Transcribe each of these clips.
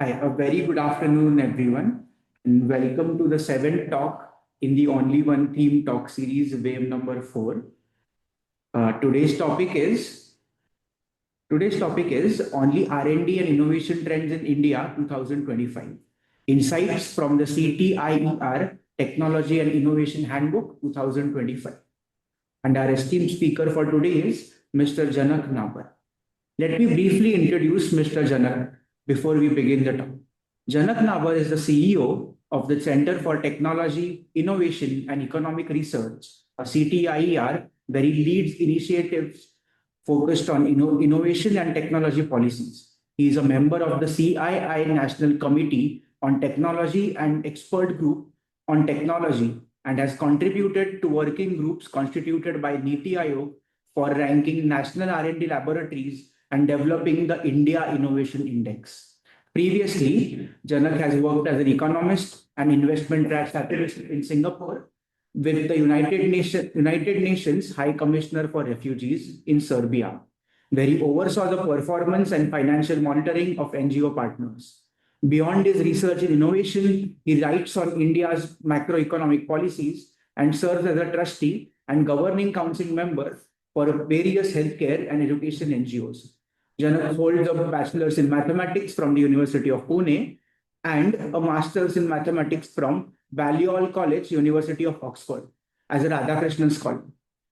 Hi, a very good afternoon, everyone, and welcome to the seventh talk in the Only One Theme Talk series, wave number 4. Uh, today's topic is today's topic is Only R&D and Innovation Trends in India 2025. Insights from the CTIER Technology and Innovation Handbook 2025. And our esteemed speaker for today is Mr. Janak Nabar. Let me briefly introduce Mr. Janak before we begin the talk. Janak Nabar is the CEO of the Center for Technology, Innovation and Economic Research, a CTIER, where he leads initiatives focused on innovation and technology policies. He is a member of the CII National Committee on Technology and Expert Group on Technology and has contributed to working groups constituted by NITI Aayog for ranking national R&D laboratories and developing the India Innovation Index. Previously, Janak has worked as an economist and investment strategist in Singapore with the United Nations High Commissioner for Refugees in Serbia, where he oversaw the performance and financial monitoring of NGO partners. Beyond his research in innovation, he writes on India's macroeconomic policies and serves as a trustee and governing council member for various healthcare and education NGOs. Janak holds a bachelor's in mathematics from the University of Pune and a master's in mathematics from Balliol College, University of Oxford, as a Radhakrishnan scholar.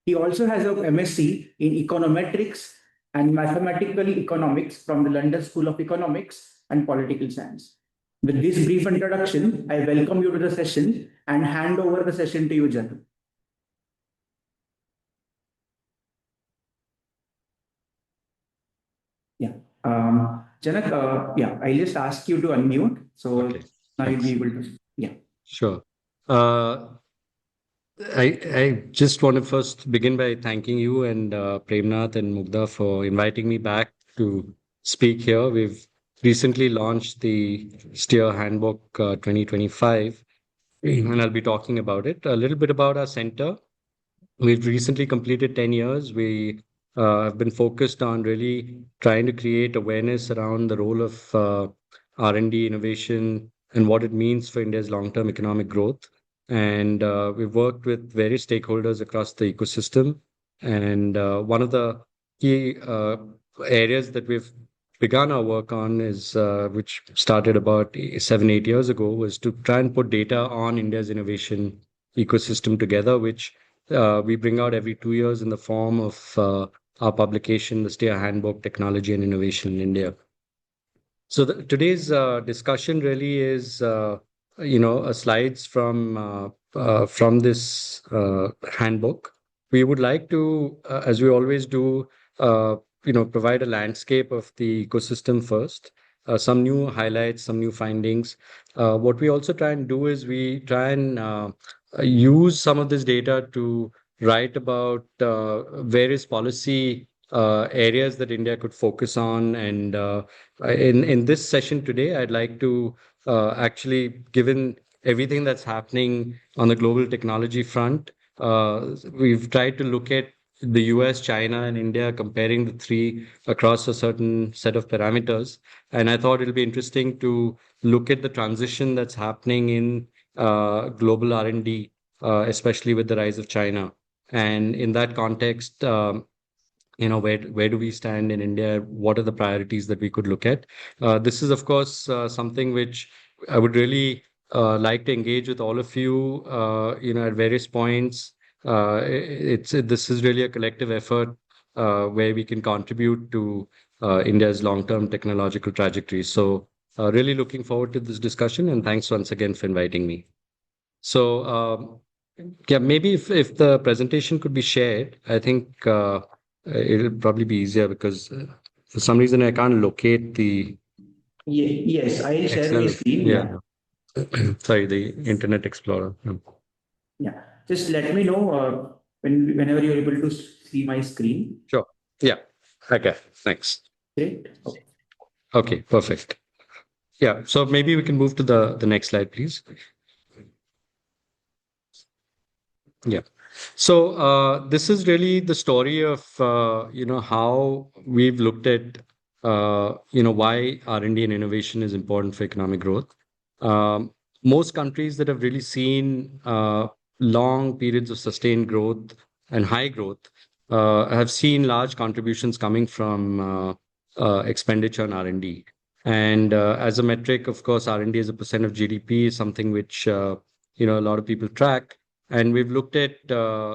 He also has a MSc in econometrics and mathematical economics from the London School of Economics and Political Science. With this brief introduction, I welcome you to the session and hand over the session to you, Janak. Yeah. Janak, I'll just ask you to unmute. So Okay. now you'll Thanks. be able to, yeah. Sure. I just want to first begin by thanking you and Premnath and Mugdha for inviting me back to speak here. We've recently launched the STEER Handbook 2025, and I'll be talking about it. A little bit about our center. We've recently completed 10 years. We have been focused on really trying to create awareness around the role of R&D innovation and what it means for India's long-term economic growth. And we've worked with various stakeholders across the ecosystem. And one of the key areas that we've begun our work on is, which started about 7, 8 years ago, was to try and put data on India's innovation ecosystem together, which we bring out every 2 years in the form of our publication, the STEER Handbook, Technology and Innovation in India. So today's discussion really is, slides from this handbook. We would like to, as we always do, provide a landscape of the ecosystem first, some new highlights, some new findings. What we also try and do is we try and use some of this data to write about various policy areas that India could focus on. And in this session today, I'd like to actually, given everything that's happening on the global technology front, we've tried to look at the US, China, and India, comparing the three across a certain set of parameters. And I thought it'll be interesting to look at the transition that's happening in global R&D, especially with the rise of China. And in that context, where do we stand in India? What are the priorities that we could look at? This is, of course, something which I would really like to engage with all of you, at various points. This is really a collective effort where we can contribute to India's long-term technological trajectory. So really looking forward to this discussion, and thanks once again for inviting me. So yeah, maybe if the presentation could be shared, I think it'll probably be easier, because for some reason I can't locate the Yes, I'll share my Excel. screen. Yeah. Sorry, the Internet Explorer. Yeah. Just let me know whenever you're able to see my screen. Sure. Yeah. Okay. Thanks. Great. Okay. Perfect. Yeah. So maybe we can move to the next slide, please. Yeah. So this is really the story of how we've looked at why R&D and innovation is important for economic growth. Most countries that have really seen long periods of sustained growth and high growth have seen large contributions coming from expenditure on R&D. And as a metric, of course, R&D as a percent of GDP is something which a lot of people track. And we've looked at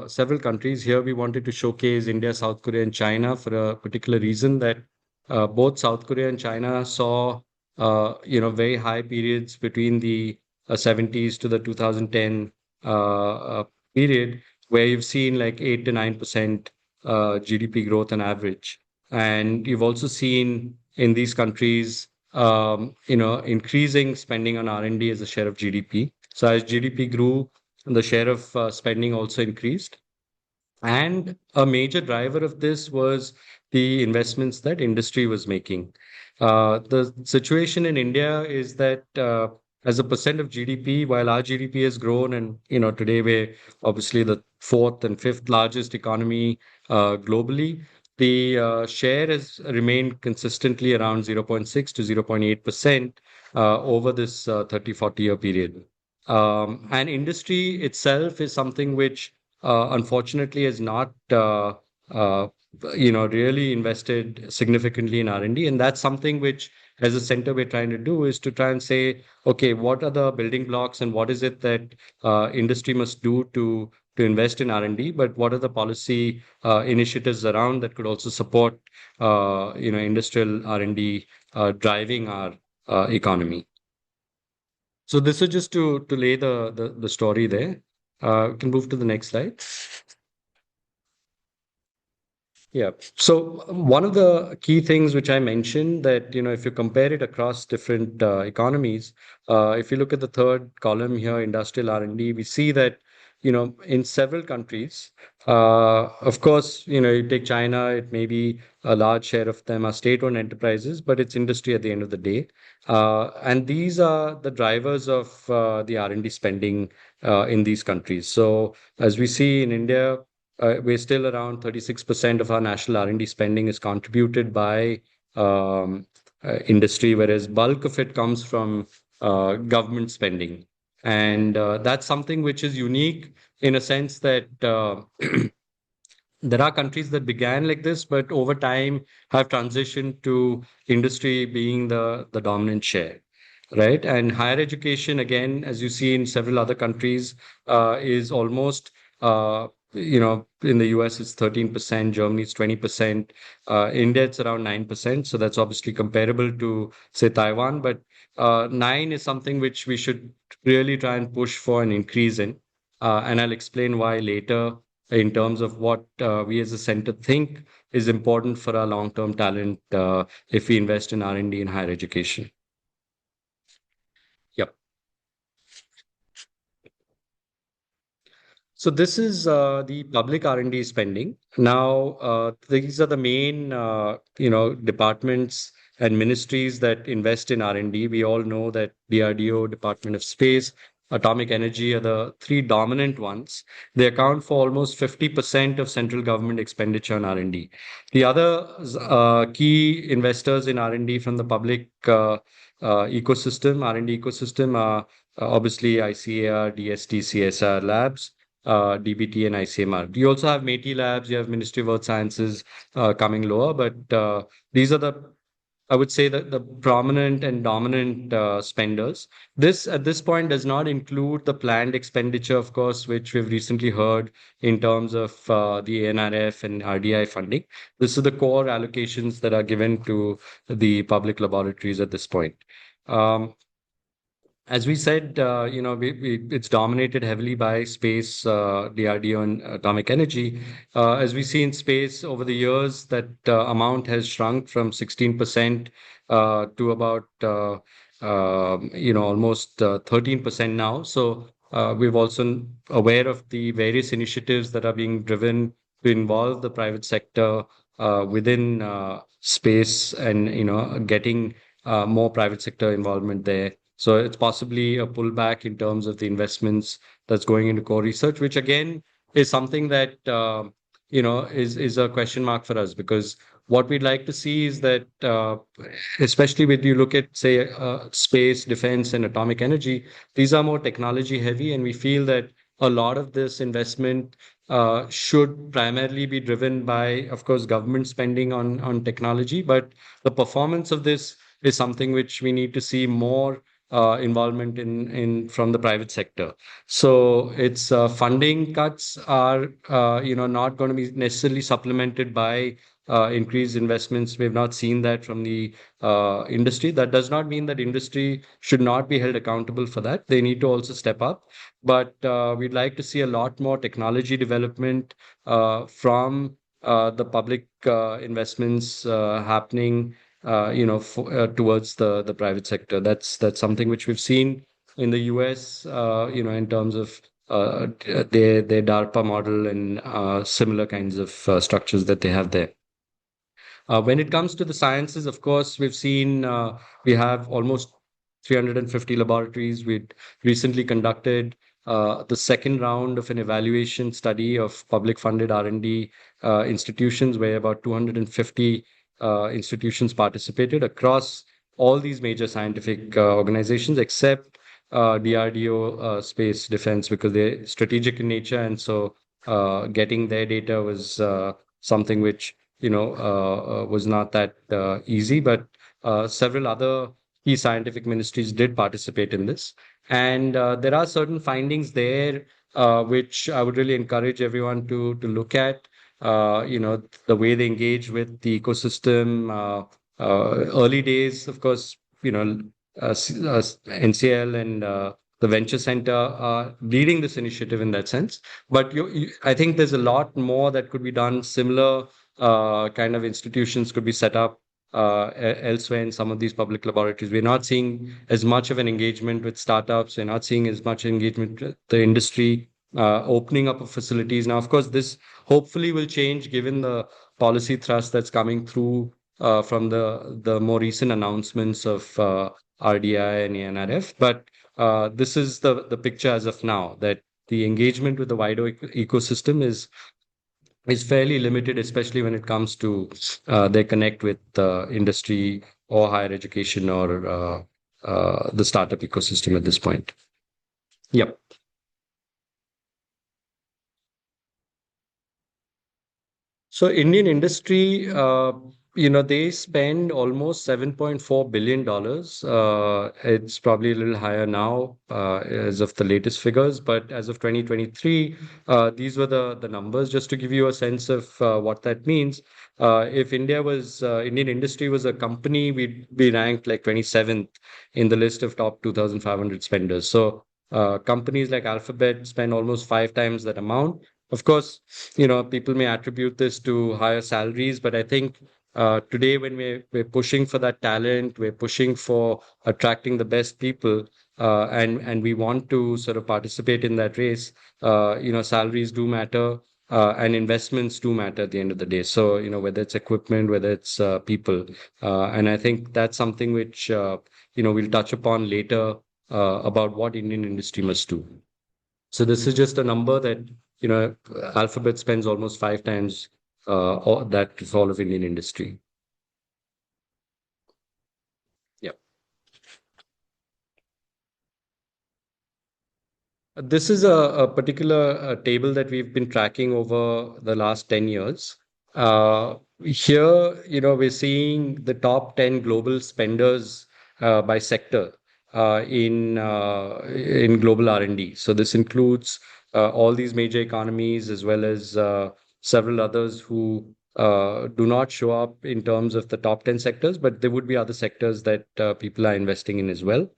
several countries. Here we wanted to showcase India, South Korea, and China for a particular reason that both South Korea and China saw very high periods between the 70s to the 2010 period, where you've seen like 8 to 9% GDP growth on average. And you've also seen in these countries, increasing spending on R&D as a share of GDP. So as GDP grew, the share of spending also increased. And a major driver of this was the investments that industry was making. The situation in India is that as a percent of GDP, while our GDP has grown, and today we're obviously the fourth and fifth largest economy globally, the share has remained consistently around 0.6 to 0.8% over this 30-40 year period. And industry itself is something which unfortunately has not really invested significantly in R&D. And that's something which, as a center, we're trying to do is to try and say, okay, what are the building blocks and what is it that industry must do to invest in R&D, but what are the policy initiatives around that could also support industrial R&D driving our economy. So this is just to lay the story there. We can move to the next slide. Yeah. So one of the key things which I mentioned that, if you compare it across different economies, if you look at the third column here, industrial R&D, we see that, in several countries, of course, you take China, it may be a large share of them are state-owned enterprises, but it's industry at the end of the day. And these are the drivers of the R&D spending in these countries. So as we see in India, we're still around 36% of our national R&D spending is contributed by industry, whereas bulk of it comes from government spending. And that's something which is unique in a sense that there are countries that began like this, but over time have transitioned to industry being the dominant share, right? And higher education, again, as you see in several other countries, is almost in the US, it's 13%, Germany, it's 20%, India, it's around 9%. So that's obviously comparable to, say, Taiwan. But 9 is something which we should really try and push for an increase in. And I'll explain why later in terms of what we as a center think is important for our long-term talent if we invest in R&D in higher education. Yep. So this is the public R&D spending. Now, these are the main, departments and ministries that invest in R&D. We all know that DRDO, Department of Space, Atomic Energy are the three dominant ones. They account for almost 50% of central government expenditure on R&D. The other key investors in R&D from the public ecosystem, R&D ecosystem, are obviously ICAR, DST, CSR labs, DBT and ICMR. You also have MATI labs, you have Ministry of Earth Sciences coming lower, but these are I would say the prominent and dominant spenders. This at this point does not include the planned expenditure, of course, which we've recently heard in terms of the NRF and RDI funding. This is the core allocations that are given to the public laboratories at this point. As we said, it's dominated heavily by space, DRDO, and atomic energy. As we see in space over the years, that amount has shrunk from 16% to about, almost 13% now. So we've also aware of the various initiatives that are being driven to involve the private sector within space and, getting more private sector involvement there. So it's possibly a pullback in terms of the investments that's going into core research, which again is something that is a question mark for us because what we'd like to see is that, especially when you look at, say, space, defense, and atomic energy, these are more technology heavy, and we feel that a lot of this investment should primarily be driven by, of course, government spending on technology, but the performance of this is something which we need to see more involvement in from the private sector. So its funding cuts are not going to be necessarily supplemented by increased investments. We've not seen that from the industry. That does not mean that industry should not be held accountable for that. They need to also step up. But we'd like to see a lot more technology development from the public investments happening, towards the private sector. That's something which we've seen in the US, in terms of their DARPA model and similar kinds of structures that they have there. When it comes to the sciences, of course, we've seen we have almost 350 laboratories. We recently conducted the second round of an evaluation study of public funded R&D institutions, where about 250 institutions participated across all these major scientific organizations, except DRDO, Space Defense, because they're strategic in nature. And so getting their data was something which was not that easy, but several other key scientific ministries did participate in this. And there are certain findings there which I would really encourage everyone to look at. The way they engage with the ecosystem. Early days, of course, NCL and the Venture Center are leading this initiative in that sense. But I think there's a lot more that could be done. Similar kind of institutions could be set up elsewhere in some of these public laboratories. We're not seeing as much of an engagement with startups. We're not seeing as much engagement with the industry opening up of facilities. Now, of course, this hopefully will change given the policy thrust that's coming through from the more recent announcements of RDI and ANRF. But this is the picture as of now, that the engagement with the wider ecosystem is fairly limited, especially when it comes to their connect with industry or higher education or the startup ecosystem at this point. Yep. So Indian industry, they spend almost $7.4 billion. It's probably a little higher now as of the latest figures, but as of 2023, these were the numbers. Just to give you a sense of what that means, if Indian industry was a company, we'd be ranked like 27th in the list of top 2,500 spenders. So companies like Alphabet spend almost 5 times that amount. Of course, people may attribute this to higher salaries, but I think today when we're pushing for that talent, we're pushing for attracting the best people, and we want to sort of participate in that race. Salaries do matter, and investments do matter at the end of the day. So, whether it's equipment, whether it's people, and I think that's something which we'll touch upon later about what Indian industry must do. So this is just a number that Alphabet spends almost 5 times that is all of Indian industry. Yeah. This is a particular table that we've been tracking over the last 10 years. Here, we're seeing the top 10 global spenders by sector in global R&D. So this includes all these major economies as well as several others who do not show up in terms of the top 10 sectors, but there would be other sectors that people are investing in as well.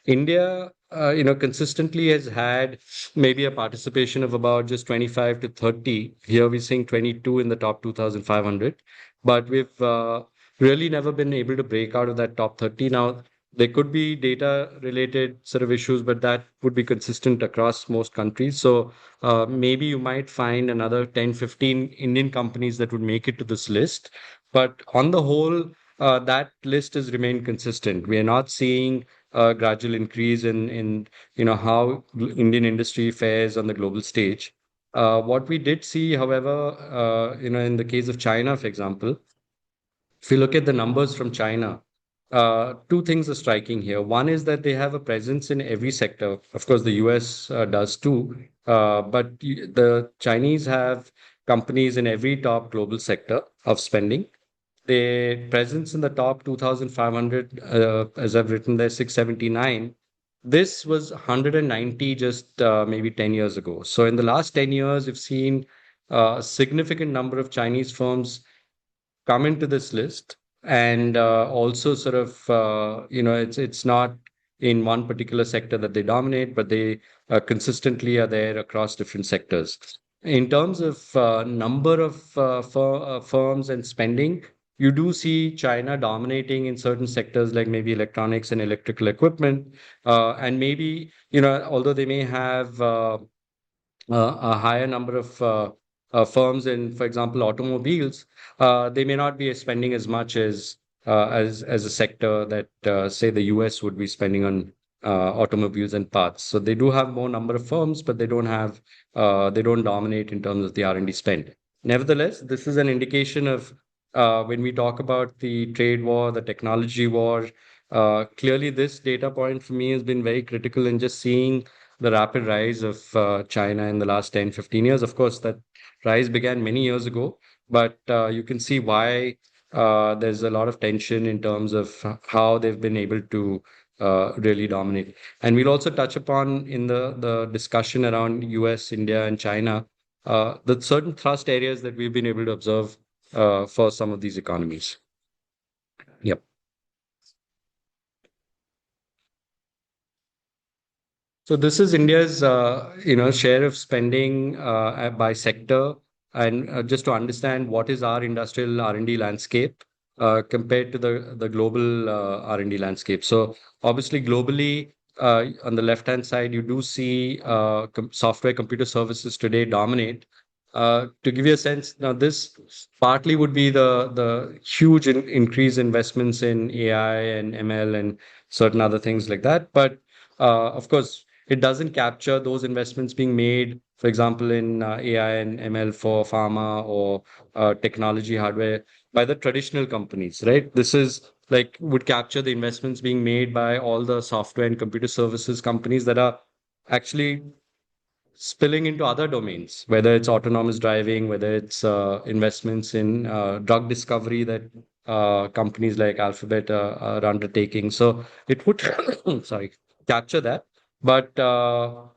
India, consistently has had maybe a participation of about just 25 to 30. Here we're seeing 22 in the top 2,500, but we've really never been able to break out of that top 30. Now, there could be data related sort of issues, but that would be consistent across most countries. So maybe you might find another 10, 15 Indian companies that would make it to this list. But on the whole, that list has remained consistent. We are not seeing a gradual increase in how Indian industry fares on the global stage. What we did see, however, in the case of China, for example, if you look at the numbers from China, two things are striking here. One is that they have a presence in every sector. Of course, the US does too, but the Chinese have companies in every top global sector of spending. Their presence in the top 2,500, as I've written there, 679. This was 190 just maybe 10 years ago. So in the last 10 years, we've seen a significant number of Chinese firms come into this list, and also sort of it's not in one particular sector that they dominate, but they consistently are there across different sectors. In terms of number of firms and spending, you do see China dominating in certain sectors like maybe electronics and electrical equipment, and maybe although they may have a higher number of firms in, for example, automobiles, they may not be spending as much as a sector that say the US would be spending on automobiles and parts. So they do have more number of firms, but they don't dominate in terms of the R&D spend. Nevertheless, this is an indication of when we talk about the trade war, the technology war. Clearly, this data point for me has been very critical in just seeing the rapid rise of China in the last 10, 15 years. Of course, that rise began many years ago, but you can see why there's a lot of tension in terms of how they've been able to really dominate. And we'll also touch upon in the discussion around US, India, and China, the certain thrust areas that we've been able to observe for some of these economies. Yep. So this is India's, share of spending by sector, and just to understand what is our industrial R&D landscape compared to the global R&D landscape. So obviously, globally, on the left-hand side, you do see software computer services today dominate. To give you a sense, now this partly would be the huge increase investments in AI and ML and certain other things like that, but of course it doesn't capture those investments being made, for example, in AI and ML for pharma or technology hardware by the traditional companies, right? This is like would capture the investments being made by all the software and computer services companies that are actually spilling into other domains, whether it's autonomous driving, whether it's investments in drug discovery that companies like Alphabet are undertaking. So it would, sorry, capture that. But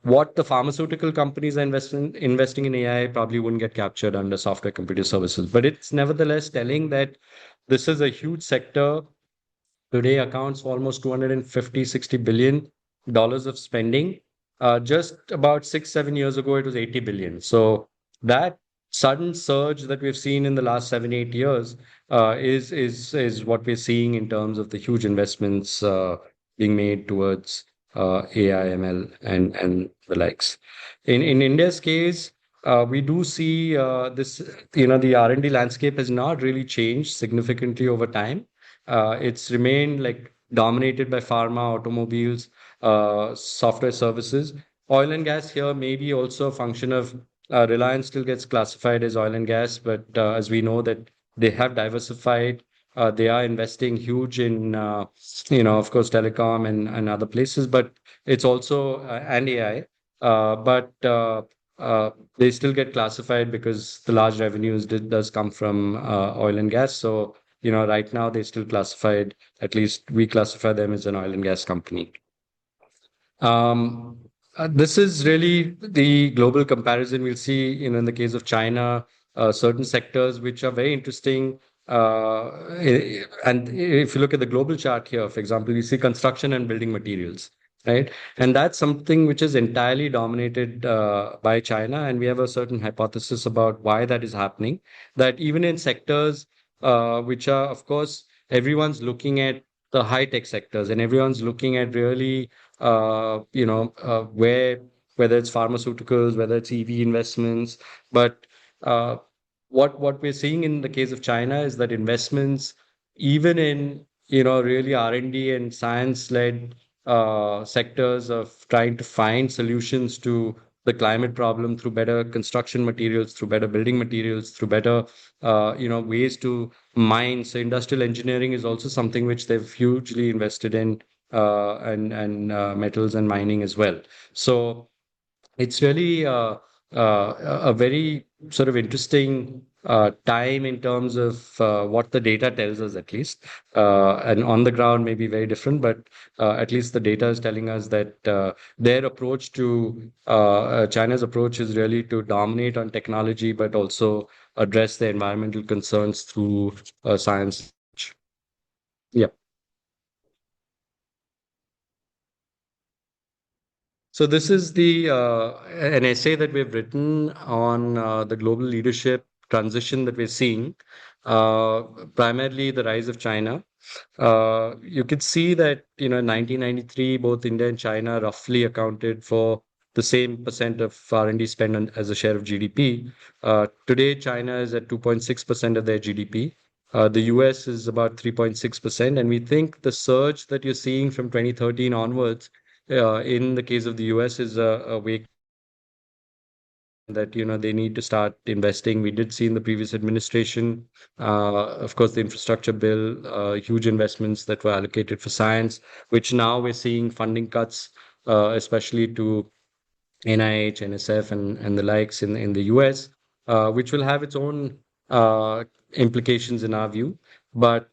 what the pharmaceutical companies are investing in AI probably wouldn't get captured under software computer services. But it's nevertheless telling that this is a huge sector today accounts for almost 250, $60 billion of spending. Just about 6, 7 years ago, it was 80 billion. So that sudden surge that we've seen in the last 7, 8 years is what we're seeing in terms of the huge investments being made towards AI, ML, and the likes. In India's case, we do see this. The R&D landscape has not really changed significantly over time. It's remained like dominated by pharma, automobiles, software services. Oil and gas here may be also a function of Reliance still gets classified as oil and gas, but as we know that they have diversified, they are investing huge in, of course, telecom and other places, but it's also and AI. But they still get classified because the large revenues does come from oil and gas. So right now they're still classified, at least we classify them as an oil and gas company. This is really the global comparison. We'll see, in the case of China, certain sectors which are very interesting. And if you look at the global chart here, for example, you see construction and building materials, right? And that's something which is entirely dominated by China. And we have a certain hypothesis about why that is happening. That even in sectors which are, of course, everyone's looking at the high tech sectors and everyone's looking at really where whether it's pharmaceuticals, whether it's EV investments, but uh, what we're seeing in the case of China is that investments, even in really R&D and science-led sectors of trying to find solutions to the climate problem through better construction materials, through better building materials, through better, ways to mine. So industrial engineering is also something which they've hugely invested in, and metals and mining as well. So it's really a very sort of interesting time in terms of what the data tells us, at least. And on the ground may be very different, but at least the data is telling us that their approach to China's approach is really to dominate on technology, but also address the environmental concerns through science. Yeah. So this is the an essay that we've written on the global leadership transition that we're seeing, uh, primarily the rise of China. You could see that, in 1993, both India and China roughly accounted for the same percent of R&D spend as a share of GDP. Today, China is at 2.6% of their GDP. The US is about 3.6%, and we think the surge that you're seeing from 2013 onwards, in the case of the US, is a wake that they need to start investing. We did see in the previous administration, of course, the infrastructure bill, huge investments that were allocated for science, which now we're seeing funding cuts, especially to NIH, NSF, and the likes in the US, which will have its own implications in our view. But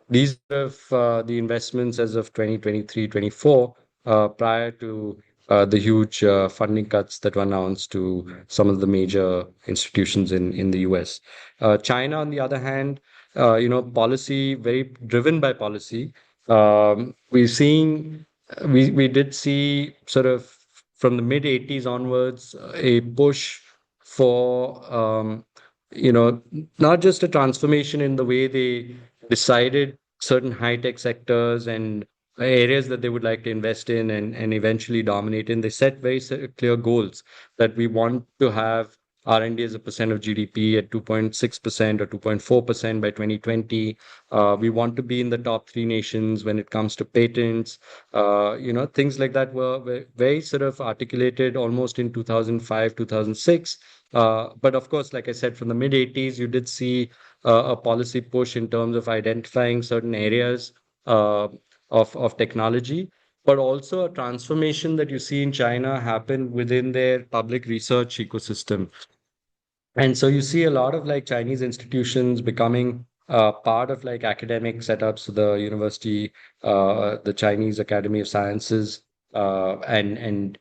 these are the investments as of 2023, 24, prior to the huge funding cuts that were announced to some of the major institutions in the US. China, on the other hand, policy, very driven by policy. We're seeing, we did see sort of from the mid 80s onwards a push for, not just a transformation in the way they decided certain high tech sectors and areas that they would like to invest in and eventually dominate in. They set very clear goals that we want to have R&D as a percent of GDP at 2.6% or 2.4% by 2020. We want to be in the top three nations when it comes to patents. Things like that were very sort of articulated almost in 2005, 2006. But of course, like I said, from the mid 80s, you did see a policy push in terms of identifying certain areas uh, of technology, but also a transformation that you see in China happen within their public research ecosystem. And so you see a lot of like Chinese institutions becoming part of like academic setups, so the university, the Chinese Academy of Sciences, and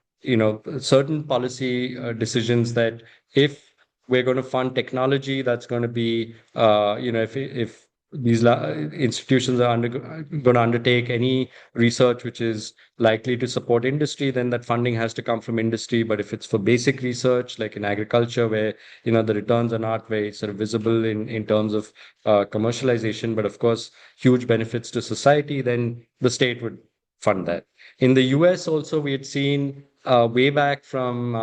certain policy decisions that if we're going to fund technology, that's going to be, if these institutions are going to undertake any research which is likely to support industry, then that funding has to come from industry. But if it's for basic research, like in agriculture, where the returns are not very sort of visible in terms of commercialization, but of course huge benefits to society, then the state would fund that. In the US also, we had seen way back from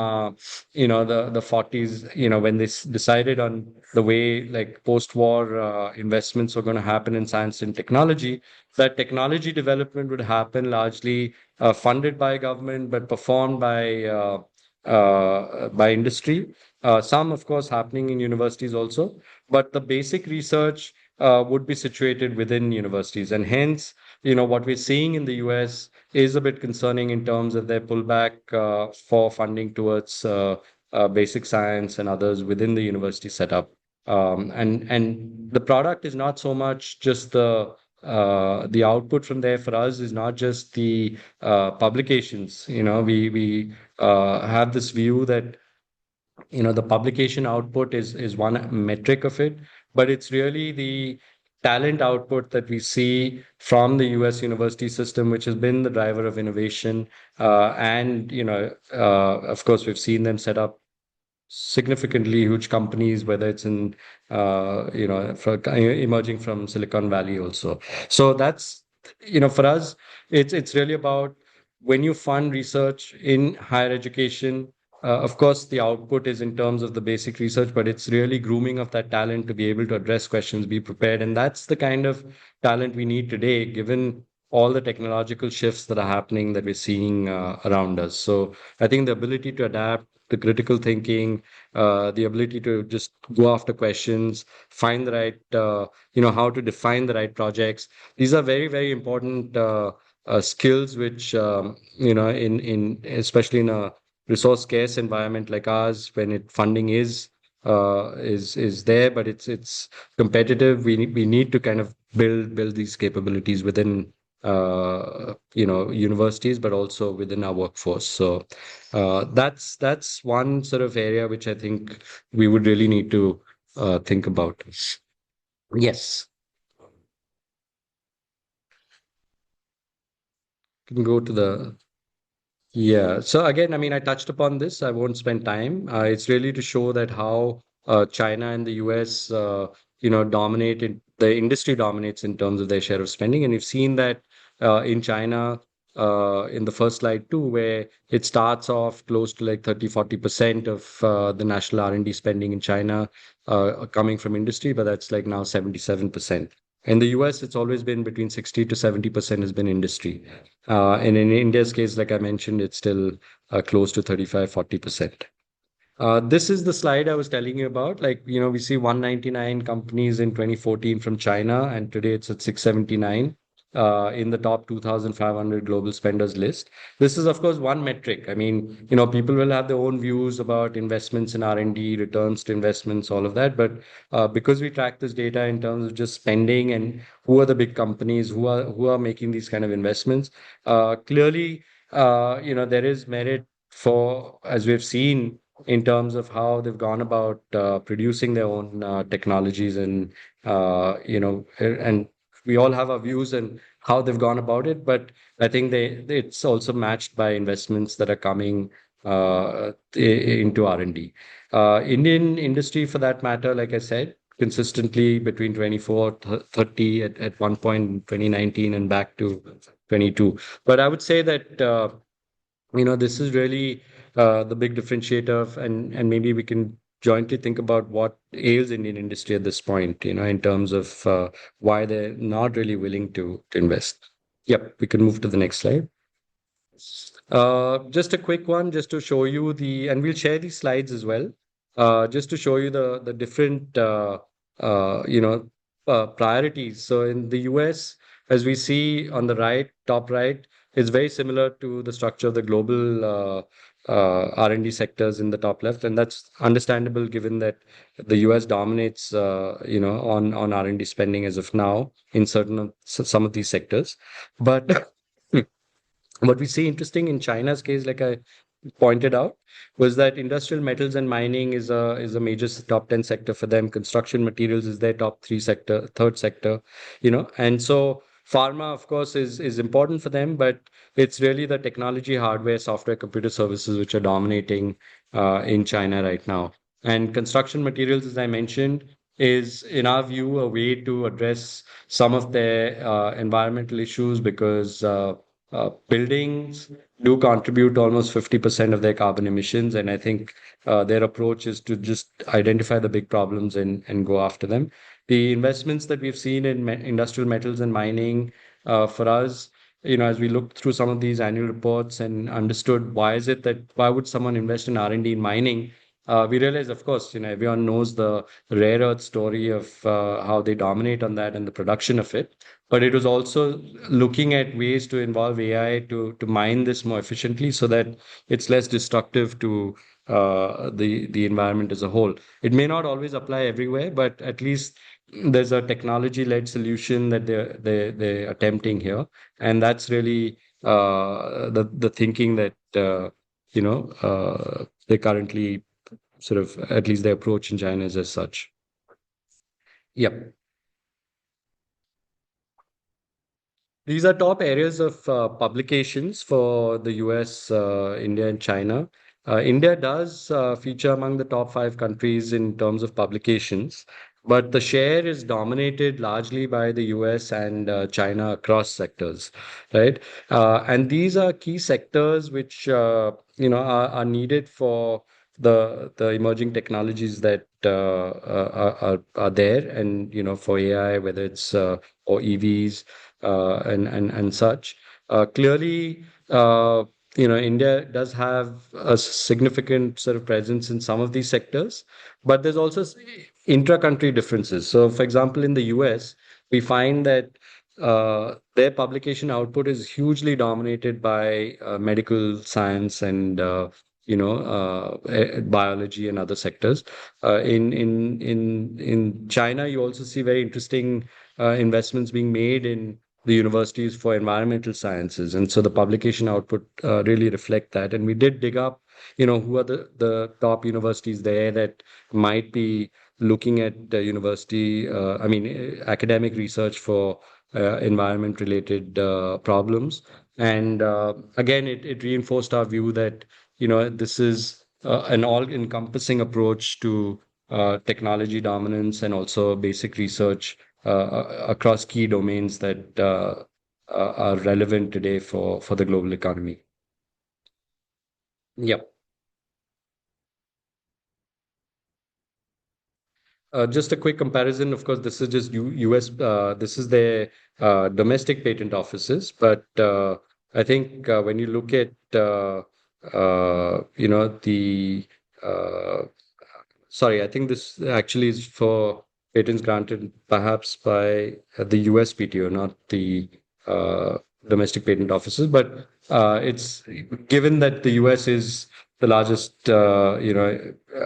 the 40s, when they decided on the way like post-war investments were going to happen in science and technology, that technology development would happen largely funded by government but performed by industry. Some, of course, happening in universities also, but the basic research would be situated within universities. And hence, what we're seeing in the US is a bit concerning in terms of their pullback for funding towards basic science and others within the university setup. And the product is not so much just the output from there for us is not just the publications. We have this view that the publication output is one metric of it, but it's really the talent output that we see from the US university system, which has been the driver of innovation. And of course, we've seen them set up significantly huge companies, whether it's in emerging from Silicon Valley also. So that's for us, it's really about when you fund research in higher education. Of course, the output is in terms of the basic research, but it's really grooming of that talent to be able to address questions, be prepared, and that's the kind of talent we need today, given all the technological shifts that are happening that we're seeing around us. So I think the ability to adapt, the critical thinking, the ability to just go after questions, find the right, how to define the right projects. These are very, very important skills, which, in especially in a resource scarce environment like ours, when funding is there, but it's competitive. We need to kind of build these capabilities within universities, but also within our workforce. So that's one sort of area which I think we would really need to think about. Yes, you can go to the. Yeah. So again, I mean, I touched upon this. I won't spend time. It's really to show that how China and the US, dominated, the industry dominates in terms of their share of spending. And you've seen that in China, in the first slide too, where it starts off close to like 30-40% of the national R&D spending in China coming from industry, but that's like now 77%. In the US, it's always been between 60 to 70% has been industry. And in India's case, like I mentioned, it's still close to 35-40%. This is the slide I was telling you about. Like, we see 199 companies in 2014 from China, and today it's at 679 in the top 2,500 global spenders list. This is, of course, one metric. I mean, people will have their own views about investments in R&D, returns to investments, all of that. But because we track this data in terms of just spending and who are the big companies who are making these kind of investments, clearly, there is merit for, as we've seen, in terms of how they've gone about producing their own technologies, and we all have our views and how they've gone about it, but I think it's also matched by investments that are coming into R&D. Indian industry, for that matter, like I said, consistently between 24, 30 at one point in 2019 and back to 22. But I would say that this is really the big differentiator, and maybe we can jointly think about what ails Indian industry at this point, in terms of why they're not really willing to invest. Yep, we can move to the next slide. Just a quick one, just to show you and we'll share these slides as well, just to show you the different, priorities. So in the US, as we see on the right, top right, is very similar to the structure of the global R&D sectors in the top left, and that's understandable given that the US dominates, on R&D spending as of now in some of these sectors, but. What we see interesting in China's case, like I pointed out, was that industrial metals and mining is a major top 10 sector for them. Construction materials is their top third sector, and so pharma, of course, is important for them, but it's really the technology, hardware, software, computer services which are dominating in China right now. And construction materials, as I mentioned, is, in our view, a way to address some of their environmental issues, because buildings do contribute almost 50% of their carbon emissions. And I think their approach is to just identify the big problems and go after them. The investments that we've seen in industrial metals and mining, for us, as we looked through some of these annual reports and understood why would someone invest in R&D in mining, we realized, of course, everyone knows the rare earth story of how they dominate on that and the production of it. But it was also looking at ways to involve AI to mine this more efficiently so that it's less destructive to the environment as a whole. It may not always apply everywhere, but at least there's a technology-led solution that they're attempting here, and that's really the thinking that they currently sort of, at least their approach in China is as such. Yep. These are top areas of publications for the US, India, and China. India does feature among the top 5 countries in terms of publications, but the share is dominated largely by the US and China across sectors, right? And these are key sectors which are needed for the emerging technologies that are there, and for AI, whether it's or EVs. and such. Clearly, India does have a significant sort of presence in some of these sectors, but there's also intra-country differences. So, for example, in the US, we find that their publication output is hugely dominated by medical science and biology and other sectors. In China, you also see very interesting investments being made in the universities for environmental sciences, and so the publication output really reflect that. And we did dig up, who are the top universities there that might be looking at academic research for environment related problems. And again, it reinforced our view that this is an all-encompassing approach to technology dominance and also basic research across key domains that are relevant today for the global economy. Yep. Just a quick comparison. Of course, this is just US. This is their domestic patent offices, but I think when you look at the sorry, I think this actually is for patents granted perhaps by the USPTO, not the uh, domestic patent offices. But it's given that the US is the largest,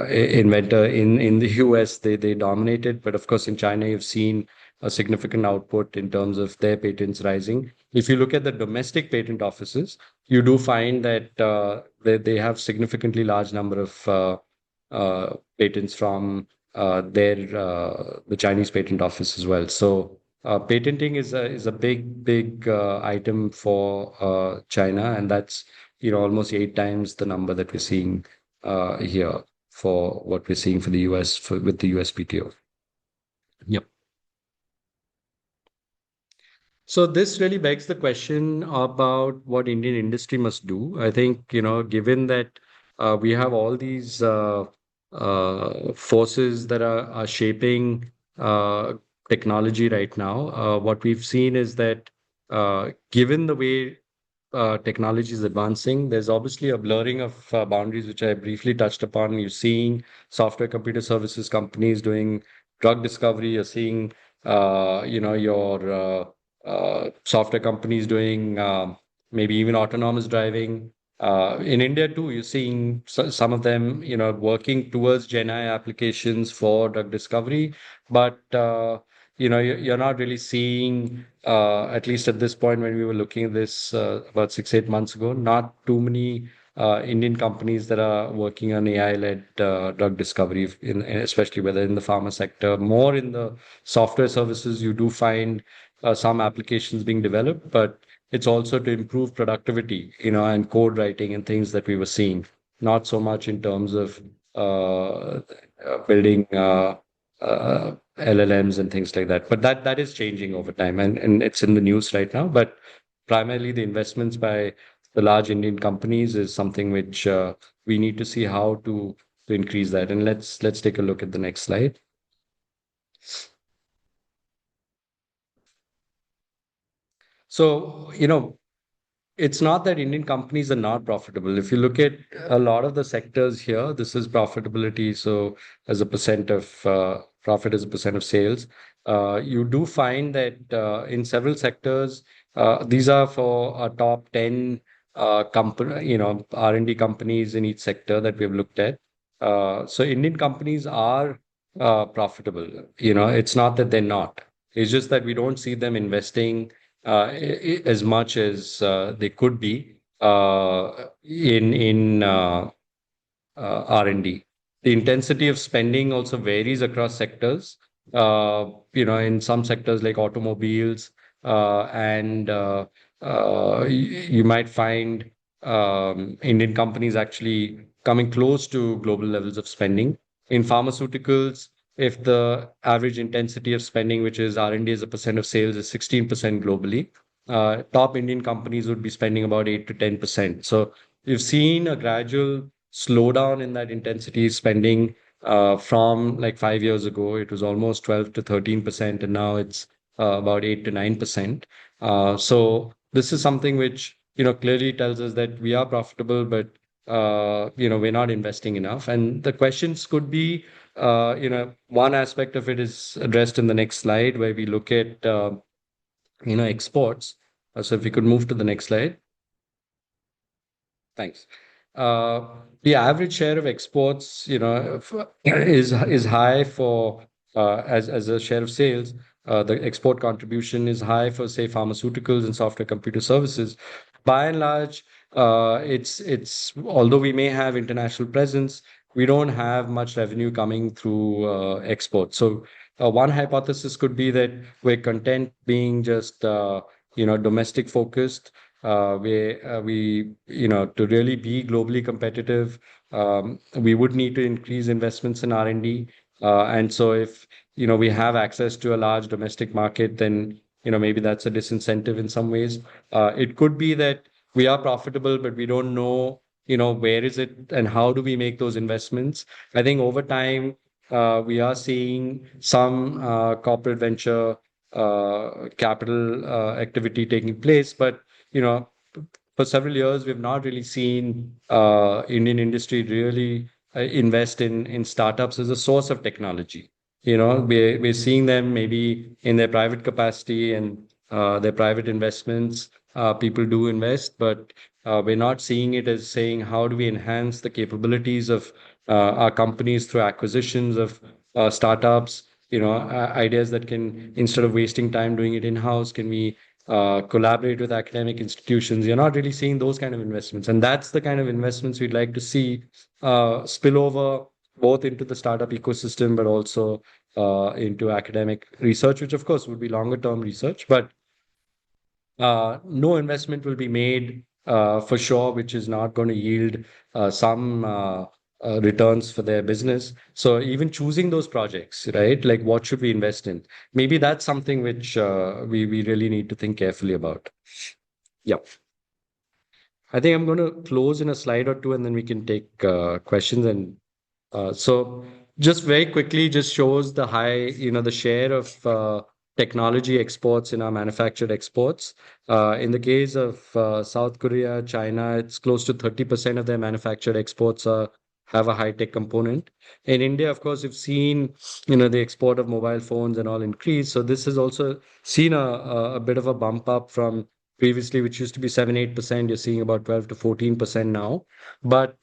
inventor in the US, they dominate it. But of course, in China, you've seen a significant output in terms of their patents rising. If you look at the domestic patent offices, you do find that they have significantly large number of patents from the Chinese patent office as well. So patenting is a big item for China, and that's almost 8 times the number that we're seeing here for what we're seeing for the US with the USPTO. Yep. So this really begs the question about what Indian industry must do. I think, given that we have all these forces that are shaping technology right now, what we've seen is that given the way technology is advancing, there's obviously a blurring of boundaries, which I briefly touched upon. You're seeing software computer services companies doing drug discovery. You're seeing, your software companies doing maybe even autonomous driving. In India too, you're seeing some of them, working towards Gen AI applications for drug discovery, but you're not really seeing, at least at this point when we were looking at this about 6, 8 months ago, not too many Indian companies that are working on AI-led drug discovery, especially whether in the pharma sector, more in the software services, you do find some applications being developed, but it's also to improve productivity, and code writing and things that we were seeing, not so much in terms of building LLMs and things like that. But that is changing over time, and it's in the news right now. But primarily, the investments by the large Indian companies is something which we need to see how to increase that. And let's take a look at the next slide. So, it's not that Indian companies are not profitable. If you look at a lot of the sectors here, this is profitability. So, as a percent of profit as a percent of sales, you do find that in several sectors, these are for our top 10 company, R&D companies in each sector that we have looked at. So, Indian companies are profitable. It's not that they're not. It's just that we don't see them investing as much as they could be in R&D. The intensity of spending also varies across sectors. In some sectors like automobiles, and you might find Indian companies actually coming close to global levels of spending. In pharmaceuticals, if the average intensity of spending, which is R&D as a percent of sales, is 16% globally, top Indian companies would be spending about 8 to 10%. So you've seen a gradual slowdown in that intensity spending from like 5 years ago. It was almost 12 to 13%, and now it's about 8 to 9%. So this is something which, clearly tells us that we are profitable, but we're not investing enough. And the questions could be, one aspect of it is addressed in the next slide where we look at, exports. So if we could move to the next slide. Thanks. Uh, the average share of exports, is high for as a share of sales. The export contribution is high for, say, pharmaceuticals and software computer services. By and large, it's although we may have international presence, we don't have much revenue coming through exports. So one hypothesis could be that we're content being just domestic focused, to really be globally competitive, we would need to increase investments in R&D. And so if, we have access to a large domestic market, then, maybe that's a disincentive in some ways. It could be that we are profitable, but we don't know, where is it and how do we make those investments? I think over time, we are seeing some corporate venture capital activity taking place, but for several years, we've not really seen Indian industry really invest in startups as a source of technology. We're seeing them maybe in their private capacity and their private investments. People do invest, but we're not seeing it as saying how do we enhance the capabilities of our companies through acquisitions of startups. Ideas that can, instead of wasting time doing it in-house, can we collaborate with academic institutions? You're not really seeing those kind of investments. And that's the kind of investments we'd like to see spill over both into the startup ecosystem, but also into academic research, which of course would be longer term research. But no investment will be made for sure, which is not going to yield some returns for their business. So even choosing those projects, right? Like what should we invest in? Maybe that's something which we really need to think carefully about. Yeah. I think I'm going to close in a slide or two and then we can take questions. And so just very quickly, just shows the the share of technology exports in our manufactured exports. In the case of South Korea, China, it's close to 30% of their manufactured exports have a high-tech component. In India, of course, you've seen, the export of mobile phones and all increase. So this has also seen a bit of a bump up from previously, which used to be 7-8%. You're seeing about 12 to 14% now, but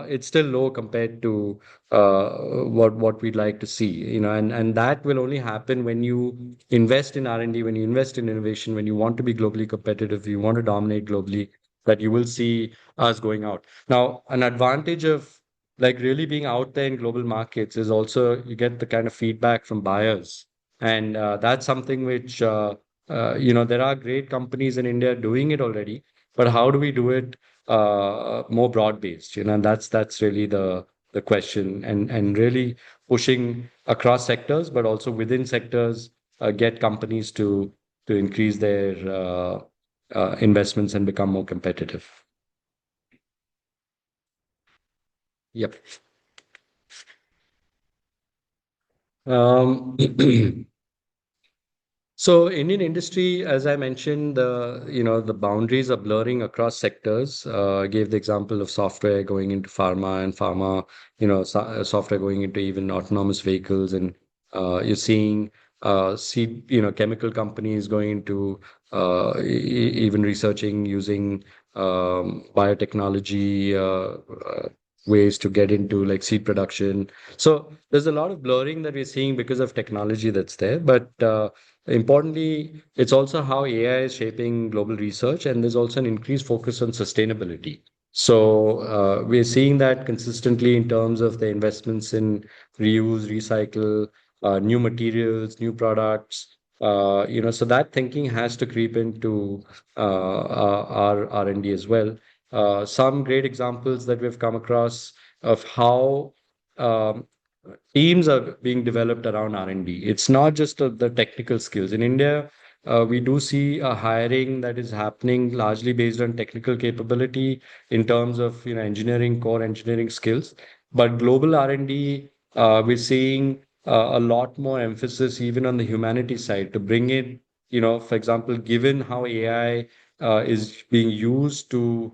it's still low compared to what we'd like to see, and that will only happen when you invest in R&D, when you invest in innovation, when you want to be globally competitive, you want to dominate globally, that you will see us going out. Now, an advantage of like really being out there in global markets is also you get the kind of feedback from buyers, and that's something which there are great companies in India doing it already, but how do we do it more broad based? And that's really the question, and really pushing across sectors, but also within sectors, get companies to increase their investments and become more competitive. Yep. Um, So Indian industry, as I mentioned, the boundaries are blurring across sectors. I gave the example of software going into pharma, and pharma, software going into even autonomous vehicles, and you're seeing chemical companies going into even researching using biotechnology ways to get into like seed production. So there's a lot of blurring that we're seeing because of technology that's there, but importantly, it's also how AI is shaping global research, and there's also an increased focus on sustainability. So we're seeing that consistently in terms of the investments in reuse, recycle, new materials, new products. So that thinking has to creep into our R&D as well. Some great examples that we've come across of how um, teams are being developed around R&D. It's not just the technical skills. In India, we do see a hiring that is happening largely based on technical capability in terms of engineering, core engineering skills. But global R&D, we're seeing a lot more emphasis even on the humanities side to bring in for example, given how AI is being used to,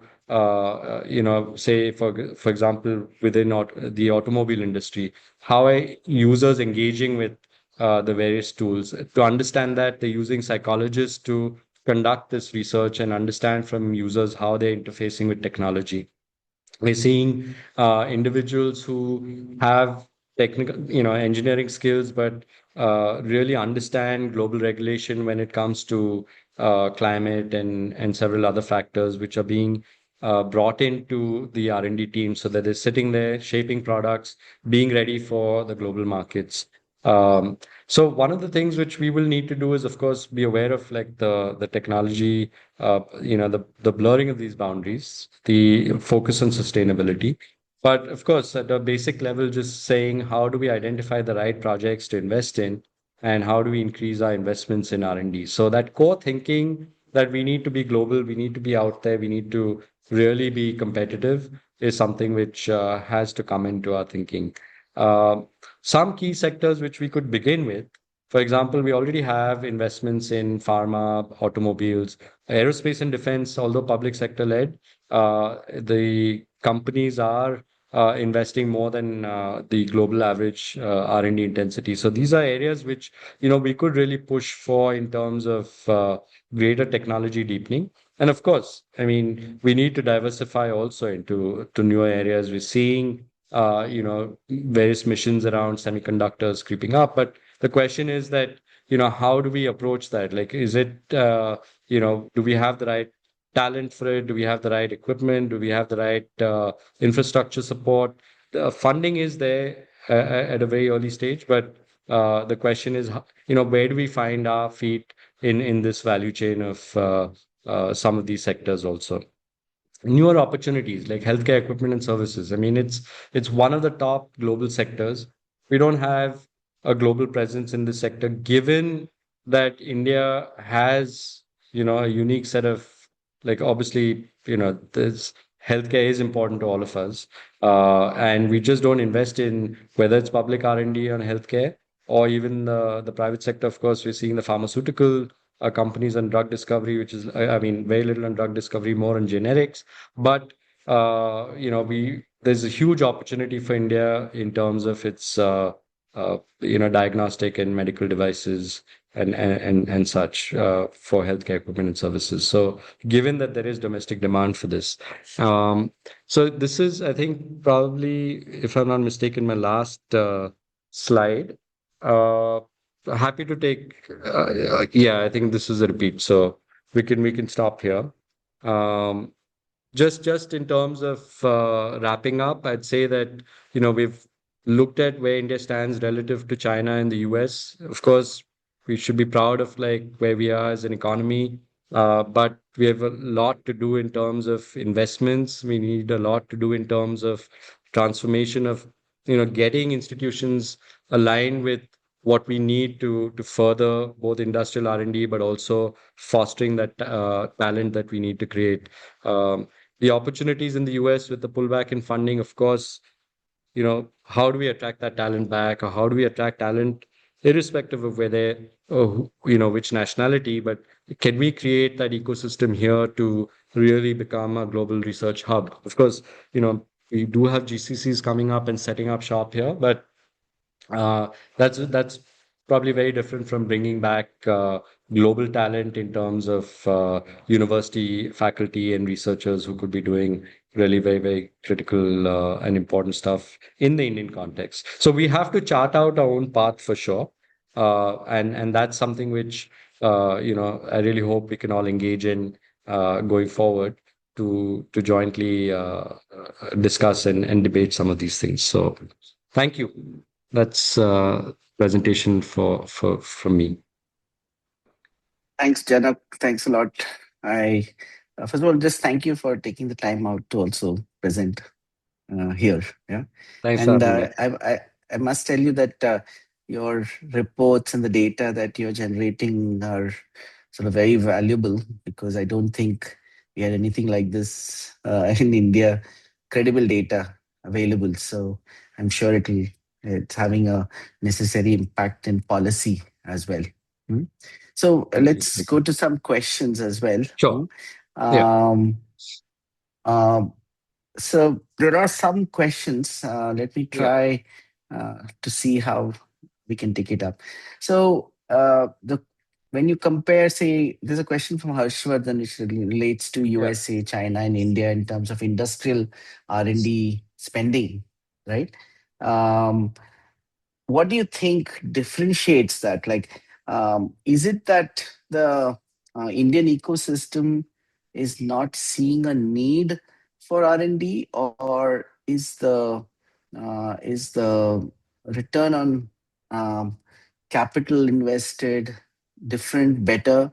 say, for example, within the automobile industry, how are users engaging with the various tools? To understand that, they're using psychologists to conduct this research and understand from users how they're interfacing with technology. We're seeing individuals who have technical, engineering skills, but really understand global regulation when it comes to climate and several other factors, which are being brought into the R&D team, so that they're sitting there shaping products, being ready for the global markets. Um, so one of the things which we will need to do is, of course, be aware of like the technology, the blurring of these boundaries, the focus on sustainability. But of course, at a basic level, just saying how do we identify the right projects to invest in, and how do we increase our investments in R&D? So that core thinking that we need to be global, we need to be out there, we need to really be competitive is something which has to come into our thinking. Uh, some key sectors which we could begin with, for example, we already have investments in pharma, automobiles, aerospace and defense, although public sector led. The companies are investing more than the global average R&D intensity. So these are areas which, we could really push for in terms of greater technology deepening. And of course, I mean, we need to diversify also into to newer areas. We're seeing, various missions around semiconductors creeping up, but the question is that, how do we approach that? Like, is it, do we have the right talent for it? Do we have the right equipment? Do we have the right infrastructure support? The funding is there at a very early stage, but the question is, where do we find our feet in this value chain of some of these sectors also? Newer opportunities like healthcare equipment and services. I mean, it's one of the top global sectors. We don't have a global presence in this sector, given that India has, a unique set of, like, obviously, this healthcare is important to all of us, and we just don't invest in whether it's public R&D on healthcare or even the private sector. Of course, we're seeing the pharmaceutical companies on drug discovery, which is, I mean, very little on drug discovery, more on generics. But we there's a huge opportunity for India in terms of its diagnostic and medical devices and such for healthcare equipment and services. So given that there is domestic demand for this, so this is, I think, probably, if I'm not mistaken, my last slide. Uh, Happy to take. Yeah, I think this is a repeat, so we can stop here. Um, just in terms of wrapping up, I'd say that, we've looked at where India stands relative to China and the US. Of course, we should be proud of like where we are as an economy, but we have a lot to do in terms of investments. We need a lot to do in terms of transformation of, getting institutions aligned with what we need to further both industrial R&D, but also fostering that talent that we need to create. The opportunities in the US with the pullback in funding, of course, how do we attract that talent back, or how do we attract talent irrespective of whether, which nationality, but can we create that ecosystem here to really become a global research hub? Of course, we do have GCCs coming up and setting up shop here, but that's probably very different from bringing back global talent in terms of university faculty and researchers who could be doing really very, very critical and important stuff in the Indian context. So we have to chart out our own path for sure, and that's something which I really hope we can all engage in going forward to jointly discuss and debate some of these things. So thank you. That's presentation from me. Thanks, Janak. Thanks a lot. I First of all, just thank you for taking the time out to also present here. Yeah, Thanks for and having me. I must tell you that your reports and the data that you're generating are sort of very valuable, because I don't think we had anything like this in India, credible data available. So I'm sure it's having a necessary impact in policy as well. Mm. So Thank you. let's go to some questions as well. Sure. Mm. Yeah. Um, um, so there are some questions. Let me Yeah. try to see how we can take it up. So the when you compare, say, there's a question from Harshvardhan which relates to Yeah. USA, China, and India in terms of industrial R&D spending, right? Um, what do you think differentiates that? Like, is it that the Indian ecosystem is not seeing a need for R&D, or is the return on um, capital invested different, better?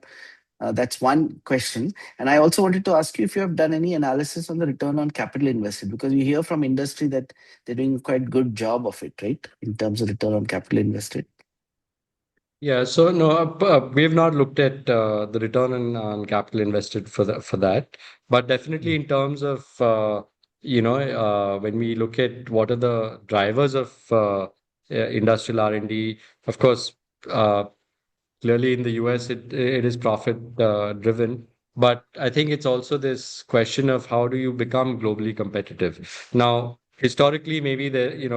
That's one question. And I also wanted to ask you if you have done any analysis on the return on capital invested, because we hear from industry that they're doing a quite good job of it, right? In terms of return on capital invested. Yeah, so no, we've not looked at the return on capital invested for that, but definitely in terms of when we look at what are the drivers of industrial R&D, of course, uh, clearly in the US it is profit driven, but I think it's also this question of how do you become globally competitive. Now, historically, maybe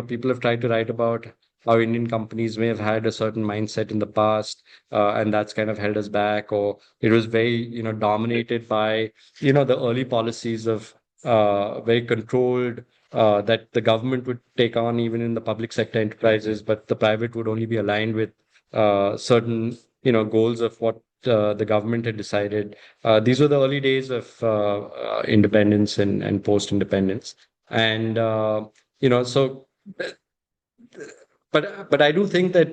people have tried to write about how Indian companies may have had a certain mindset in the past, and that's kind of held us back, or it was very dominated by the early policies of very controlled. That the government would take on even in the public sector enterprises, but the private would only be aligned with certain goals of what the government had decided. These were the early days of independence and post-independence, and so but I do think that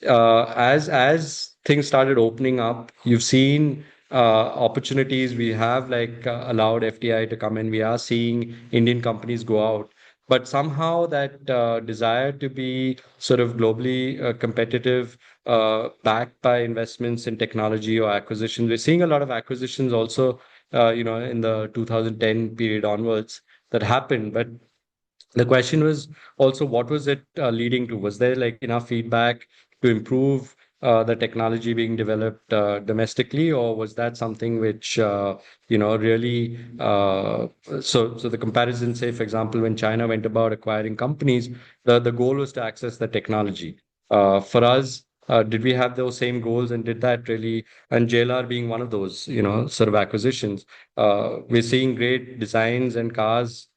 as things started opening up, you've seen opportunities. We have allowed FDI to come in. We are seeing Indian companies go out, but somehow that desire to be sort of globally competitive, backed by investments in technology or acquisitions. We're seeing a lot of acquisitions also, in the 2010 period onwards that happened, but the question was also what was it leading to? Was there like enough feedback to improve the technology being developed domestically, or was that something which really so the comparison, say for example, when China went about acquiring companies, the goal was to access the technology. For us, did we have those same goals, and did that really? And JLR being one of those, sort of acquisitions, we're seeing great designs and cars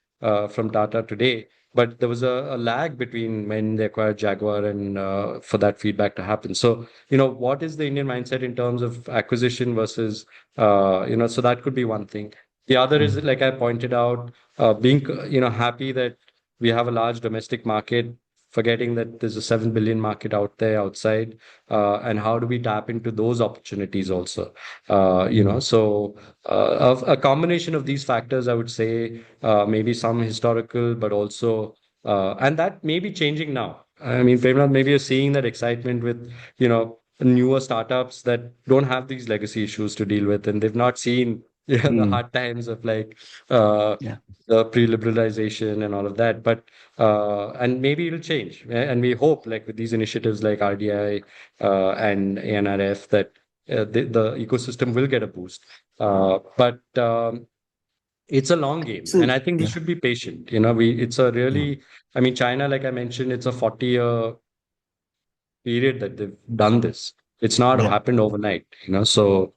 from Tata today, but there was a lag between when they acquired Jaguar and for that feedback to happen. So, what is the Indian mindset in terms of acquisition versus, so that could be one thing. The other is, Mm. like I pointed out, being, happy that we have a large domestic market, forgetting that there's a 7 billion market out there outside, and how do we tap into those opportunities also? Mm. So a combination of these factors, I would say, maybe some historical, but also, and that may be changing now. I mean, Premnath, maybe you're seeing that excitement with, newer startups that don't have these legacy issues to deal with, and they've not seen, the Mm. hard times of uh, Yeah. the pre-liberalization and all of that. But and maybe it'll change, and we hope, like with these initiatives like RDI and ANRF, that the ecosystem will get a boost. But it's a long game, and So I think we yeah, should be patient. It's a yeah, really, I mean, China, like I mentioned, it's a 40-year period that they've done this. It's not yeah. happened overnight, so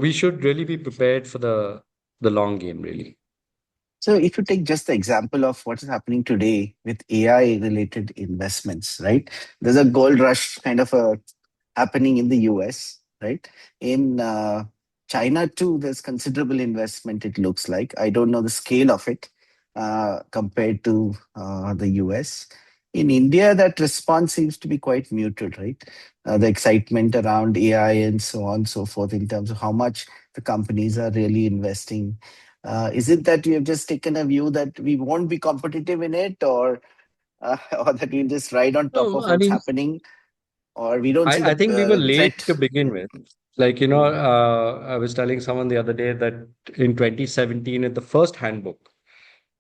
we should really be prepared for the long game, really. So if you take just the example of what is happening today with AI related investments, right? There's a gold rush kind of a happening in the US, right? In China too, there's considerable investment. It looks like I don't know the scale of it compared to the US. In India, that response seems to be quite muted, right? The excitement around AI and so on and so forth in terms of how much the companies are really investing. Is it that you have just taken a view that we won't be competitive in it, or or that we'll just ride on top No, of I what's mean, happening, or we don't see I the think we were late threat? to begin with. Like, Mm, I was telling someone the other day that in 2017, in the first handbook,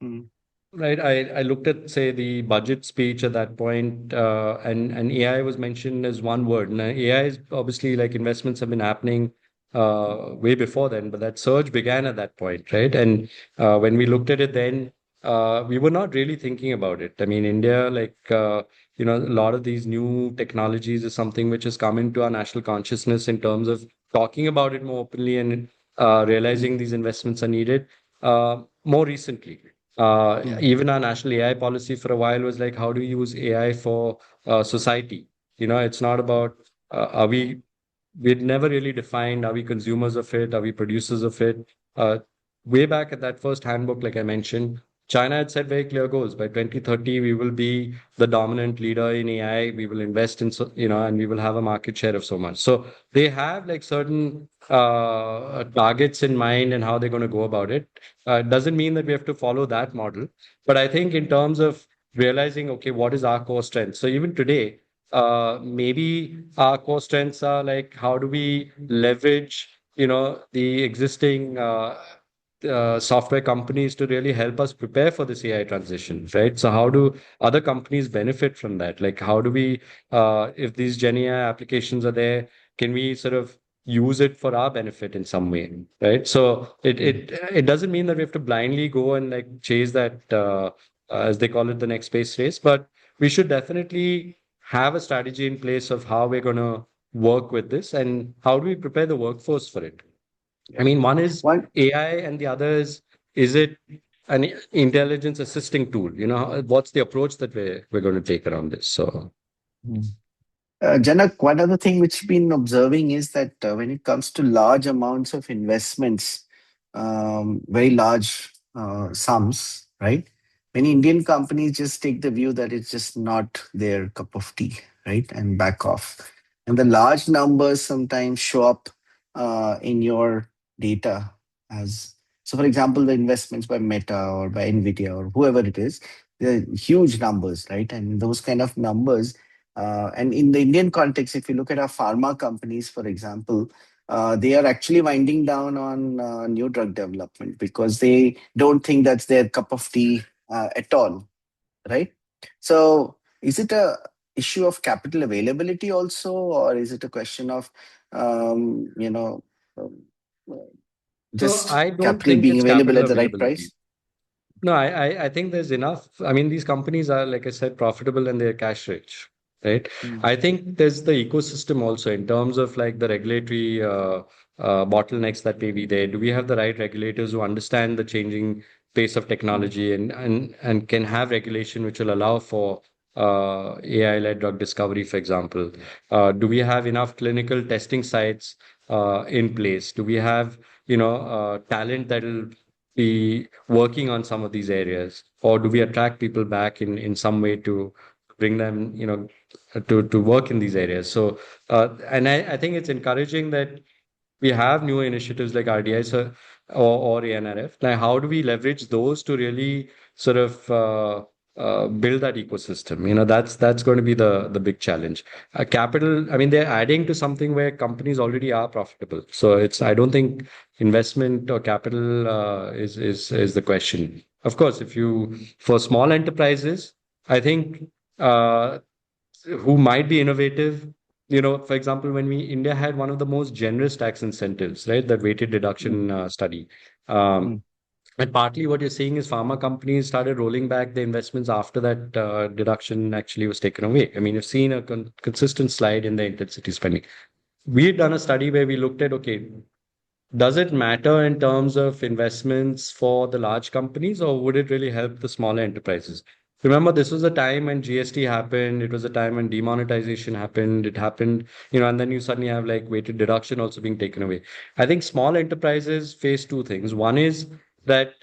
mm, Right. I looked at, say, the budget speech at that point, and AI was mentioned as one word. Now, AI is obviously, like, investments have been happening way before then, but that surge began at that point, right? And when we looked at it then, we were not really thinking about it. I mean, India, like, a lot of these new technologies is something which has come into our national consciousness in terms of talking about it more openly and realizing Mm, these investments are needed more recently. mm, Even our national AI policy for a while was like, how do you use AI for society? It's not about are we'd never really defined, are we consumers of it? Are we producers of it? Way back at that first handbook, like I mentioned, China had set very clear goals. By 2030, we will be the dominant leader in AI. We will invest in, and we will have a market share of so much. So they have like certain targets in mind and how they're going to go about it. It doesn't mean that we have to follow that model. But I think in terms of realizing, okay, what is our core strength? So even today, maybe our core strengths are like how do we leverage the existing software companies to really help us prepare for this AI transition, right? So how do other companies benefit from that? Like how do we, if these Gen AI applications are there, can we sort of use it for our benefit in some way, right? So it mm. it it doesn't mean that we have to blindly go and like chase that as they call it, the next space race, but we should definitely have a strategy in place of how we're going to work with this and how do we prepare the workforce for it. I mean, one is One. AI and the other is it an intelligence assisting tool? What's the approach that we're going to take around this? So Mm. Janak, one other thing which we've been observing is that when it comes to large amounts of investments, very large sums, right? Many Indian companies just take the view that it's just not their cup of tea, right? And back off. And the large numbers sometimes show up in your data as, so for example, the investments by Meta or by Nvidia or whoever it is, they're huge numbers, right? And those kind of numbers and in the Indian context, if you look at our pharma companies, for example, they are actually winding down on new drug development because they don't think that's their cup of tea at all, right? So, is it a issue of capital availability also, or is it a question of, um, you know, um, uh, so just I don't capital think being it's available capital at the right availability. price? No, I think there's enough. I mean, these companies are, like I said, profitable and they're cash rich, right? Mm, I think there's the ecosystem also in terms of like the regulatory bottlenecks that may be there. Do we have the right regulators who understand the changing pace of mm, technology and can have regulation which will allow for AI-led drug discovery, for example? Do we have enough clinical testing sites in place? Do we have, talent that will be working on some of these areas, or do we attract people back in some way to bring them to work in these areas? So and I think it's encouraging that we have new initiatives like RDIs or ANRF. Now, how do we leverage those to really sort of build that ecosystem? That's going to be the big challenge. Capital, I mean, they're adding to something where companies already are profitable. So I don't think investment or capital is the question. Of course, for small enterprises, I think uh, who might be innovative. For example, when India had one of the most generous tax incentives, right? The weighted mm, deduction study. Um, mm, and partly what you're seeing is pharma companies started rolling back the investments after that deduction actually was taken away. I mean, you've seen a consistent slide in the intensity spending. We had done a study where we looked at, okay, does it matter in terms of investments for the large companies, or would it really help the smaller enterprises? Remember, this was a time when GST happened. It was a time when demonetization happened. It happened, and then you suddenly have like weighted deduction also being taken away. I think small enterprises face two things. One is that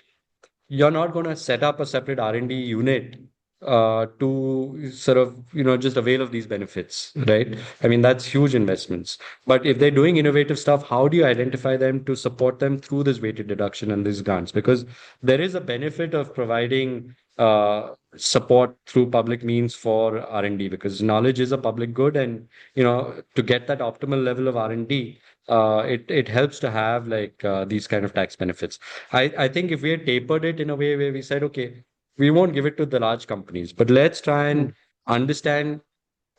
you're not going to set up a separate R&D unit to sort of just avail of these benefits, right? I mean, that's huge investments. But if they're doing innovative stuff, how do you identify them to support them through this weighted deduction and these grants? Because there is a benefit of providing support through public means for R&D, because knowledge is a public good, and to get that optimal level of R&D, it helps to have like these kind of tax benefits. I think if we had tapered it in a way where we said, okay, we won't give it to the large companies, but let's try and understand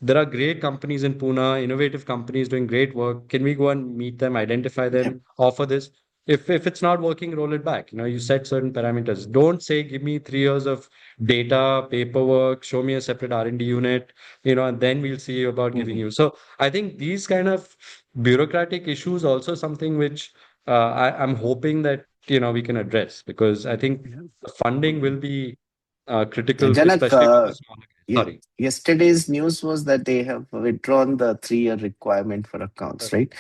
there are great companies in Pune, innovative companies doing great work. Can we go and meet them, identify Yeah. them, offer this? If it's not working, roll it back. You set certain parameters. Don't say, give me 3 years of data, paperwork, show me a separate R&D unit, and then we'll see about giving you. So I think these kind of bureaucratic issues also something which I'm hoping that we can address, because I think Yeah. the funding will be critical, Janak, especially for the smaller guys. Sorry. yesterday's news was that they have withdrawn the 3-year requirement for accounts, right?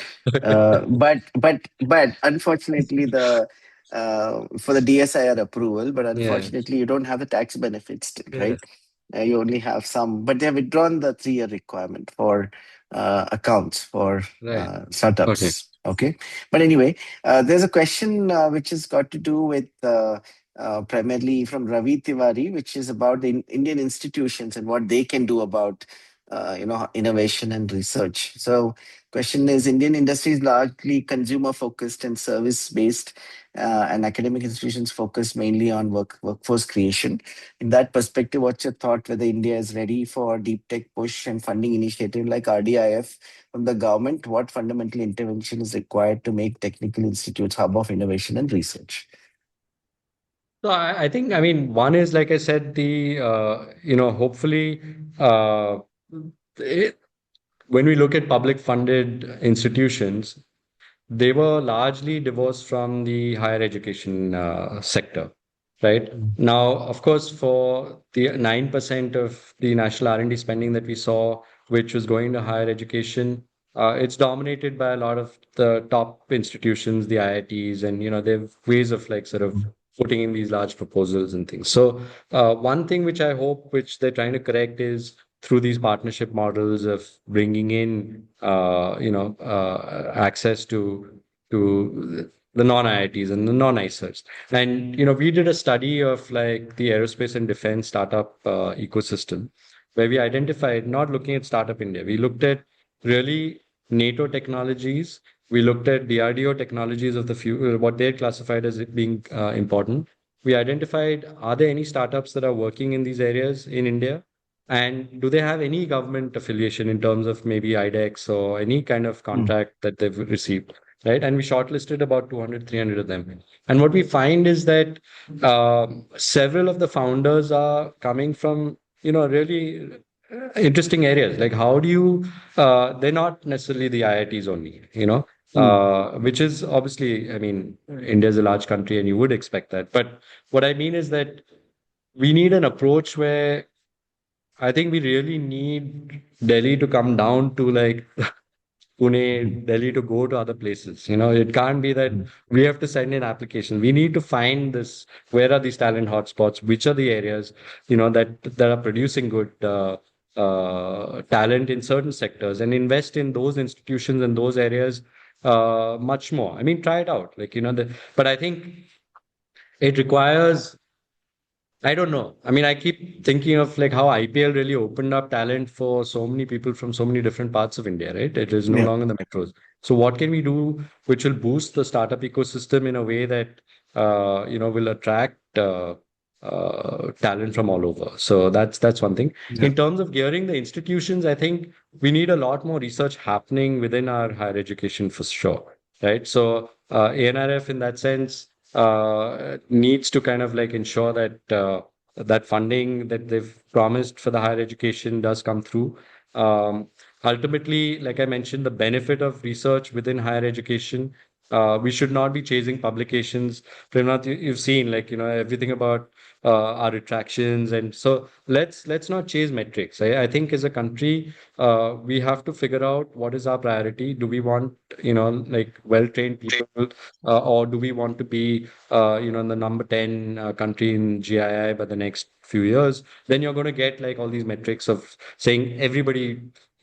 But unfortunately, the for the DSIR approval, but Yeah. unfortunately, you don't have the tax benefits still, Yeah. right? You only have some, but they have withdrawn the 3-year requirement for accounts for Right. Okay. startups. Okay, but anyway, there's a question which has got to do with. Primarily from Ravi Tiwari, which is about the Indian institutions and what they can do about innovation and research. So, question is: Indian industry is largely consumer focused and service based, and academic institutions focus mainly on workforce creation. In that perspective, what's your thought whether India is ready for deep tech push and funding initiative like RDIF from the government? What fundamental intervention is required to make technical institutes hub of innovation and research? So I think, I mean, one is, like I said, hopefully, uh, it, when we look at public funded institutions, they were largely divorced from the higher education sector, right? Now, of course, for the 9% of the national R&D spending that we saw, which was going to higher education, it's dominated by a lot of the top institutions, the IITs, and they have ways of like sort of putting in these large proposals and things. So, one thing which I hope, which they're trying to correct, is through these partnership models of bringing in, access to the non-IITs and the non-ICERs. And, we did a study of like the aerospace and defense startup ecosystem, where we identified, not looking at Startup India, we looked at really NATO technologies. We looked at DRDO technologies of the few, what they're classified as it being important. We identified, are there any startups that are working in these areas in India? And do they have any government affiliation in terms of maybe IDEX or any kind of contract that they've received? Right. And we shortlisted about 200, 300 of them. And what we find is that several of the founders are coming from, really interesting areas. Like, how do you, they're not necessarily the IITs only, which is obviously, I mean, India is a large country and you would expect that. But what I mean is that we need an approach where I think we really need Delhi to come down to like Pune, Delhi to go to other places. It can't be that we have to send in applications. We need to find this, where are these talent hotspots? Which are the areas, that are producing good talent in certain sectors, and invest in those institutions and those areas much more. I mean, try it out. Like, but I think it requires, I don't know. I mean, I keep thinking of like how IPL really opened up talent for so many people from so many different parts of India, right? It is no Yeah. longer the metros. So what can we do which will boost the startup ecosystem in a way that will attract talent from all over? So that's one thing. Yeah. In terms of gearing the institutions, I think we need a lot more research happening within our higher education for sure, right? So ANRF in that sense needs to kind of like ensure that that funding that they've promised for the higher education does come through. Ultimately, like I mentioned, the benefit of research within higher education, we should not be chasing publications. Premnath, you've seen like everything about our retractions, and so let's not chase metrics. I think as a country, we have to figure out what is our priority. Do we want like well-trained people, or do we want to be the number 10 country in GII by the next few years? Then you're going to get like all these metrics of saying everybody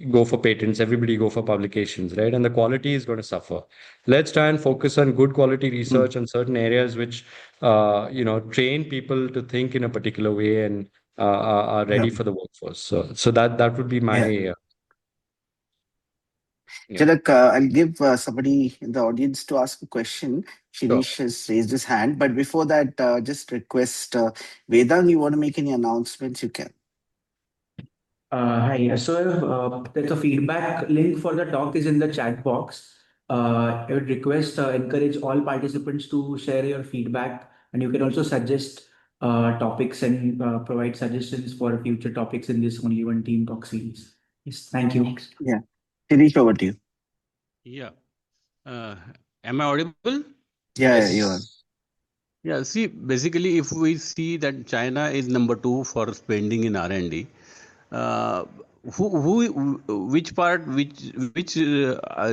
go for patents, everybody go for publications, right? And the quality is going to suffer. Let's try and focus on good quality research on certain areas which train people to think in a particular way and are Yeah. ready for the workforce. So that would be Yeah. my Yeah, Janak, I'll give somebody in the audience to ask a question. sure. Shirish has raised his hand, but before that, just request Vedang, you want to make any announcements? You can. Hi. There's a feedback link for the talk is in the chat box. I would request, encourage all participants to share your feedback, and you can also suggest topics and provide suggestions for future topics in this only one team talk series. Yes, thank you. Yeah. Shirish, over to you. Yeah. Uh, am I audible? Yeah, you are. Yes. Yeah. See, basically, if we see that China is number two for spending in R&D, uh, which part, which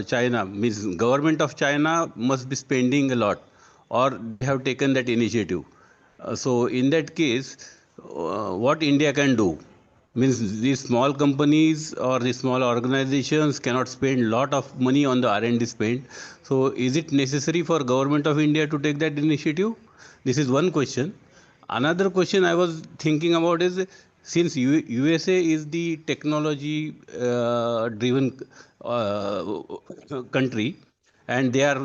China means government of China must be spending a lot, or they have taken that initiative. So in that case, what India can do means these small companies or the small organizations cannot spend lot of money on the R&D spend. So is it necessary for government of India to take that initiative? This is one question. Another question I was thinking about is, since USA is the technology driven country, and they are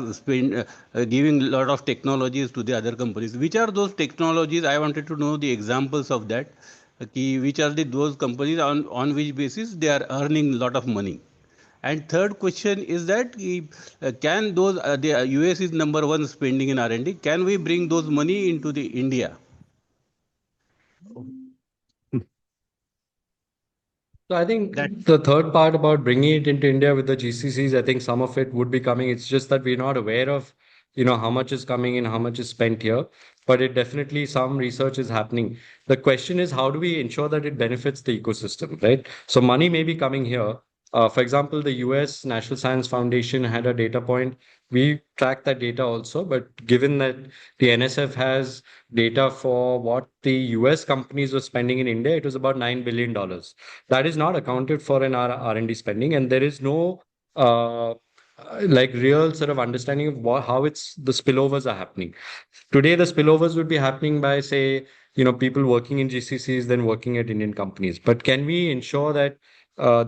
giving a lot of technologies to the other companies. Which are those technologies? I wanted to know the examples of that. Which are those companies on which basis they are earning a lot of money? And third question is that can those the US is number one spending in R&D. Can we bring those money into the India? So I think That the third part about bringing it into India with the GCCs, I think some of it would be coming. It's just that we're not aware of, how much is coming in, how much is spent here. But it definitely some research is happening. The question is, how do we ensure that it benefits the ecosystem, right? So money may be coming here. For example, the US National Science Foundation had a data point. We track that data also, but given that the NSF has data for what the US companies were spending in India, it was about $9 billion. That is not accounted for in our R&D spending, and there is no like real sort of understanding of how it's the spillovers are happening. Today, the spillovers would be happening by, say, people working in GCCs then working at Indian companies. But can we ensure that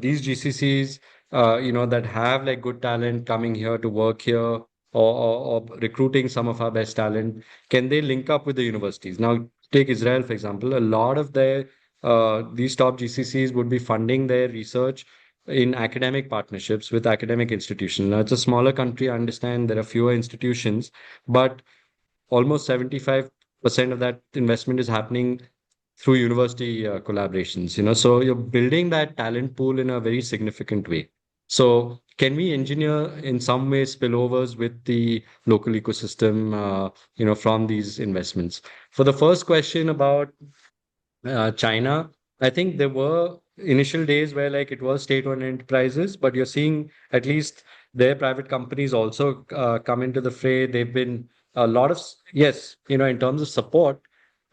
these GCCs, that have like good talent coming here to work here, or recruiting some of our best talent, can they link up with the universities? Now, take Israel, for example. A lot of their these top GCCs would be funding their research in academic partnerships with academic institutions. Now, it's a smaller country. I understand there are fewer institutions, but almost 75% of that investment is happening through university collaborations. So you're building that talent pool in a very significant way. So can we engineer in some way spillovers with the local ecosystem, from these investments? For the first question about China, I think there were initial days where like it was state-owned enterprises, but you're seeing at least their private companies also come into the fray. They've been a lot of, yes, in terms of support,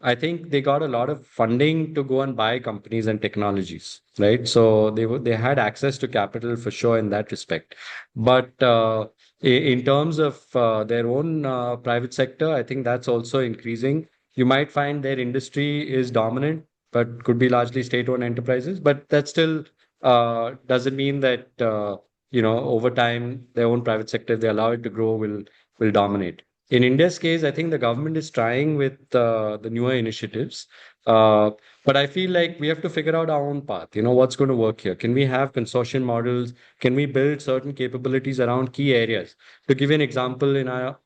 I think they got a lot of funding to go and buy companies and technologies, right? So they had access to capital for sure in that respect. But in terms of their own private sector, I think that's also increasing. You might find their industry is dominant, but could be largely state-owned enterprises. But that still doesn't mean that over time their own private sector, if they allow it to grow, will dominate. In India's case, I think the government is trying with the newer initiatives. Uh, but I feel like we have to figure out our own path. What's going to work here? Can we have consortium models? Can we build certain capabilities around key areas? To give you an example, in our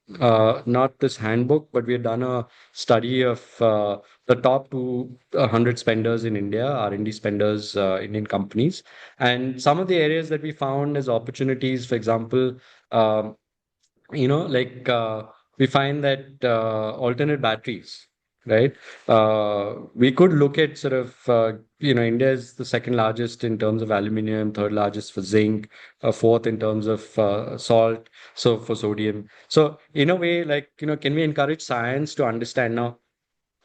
not this handbook, but we have done a study of the top 200 spenders in India, R&D spenders, Indian companies. And some of the areas that we found as opportunities, for example, um, like we find that alternate batteries, right? We could look at sort of, India is the second largest in terms of aluminum, third largest for zinc, fourth in terms of salt, so for sodium. So in a way, like, can we encourage science to understand now?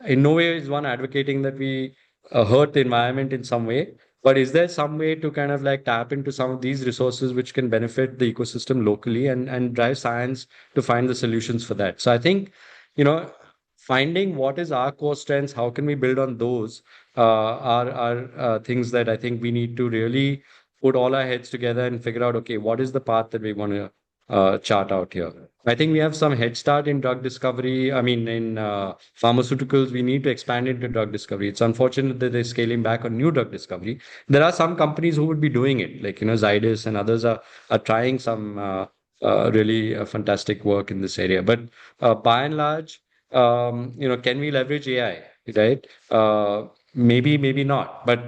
In no way is one advocating that we hurt the environment in some way, but is there some way to kind of like tap into some of these resources which can benefit the ecosystem locally and drive science to find the solutions for that? So I think, finding what is our core strengths, how can we build on those, are things that I think we need to really put all our heads together and figure out, okay, what is the path that we want to chart out here. I think we have some head start in drug discovery. I mean, in pharmaceuticals, we need to expand into drug discovery. It's unfortunate that they're scaling back on new drug discovery. There are some companies who would be doing it, like, Zydus and others are trying some really fantastic work in this area. But by and large, can we leverage AI, right? Maybe not, but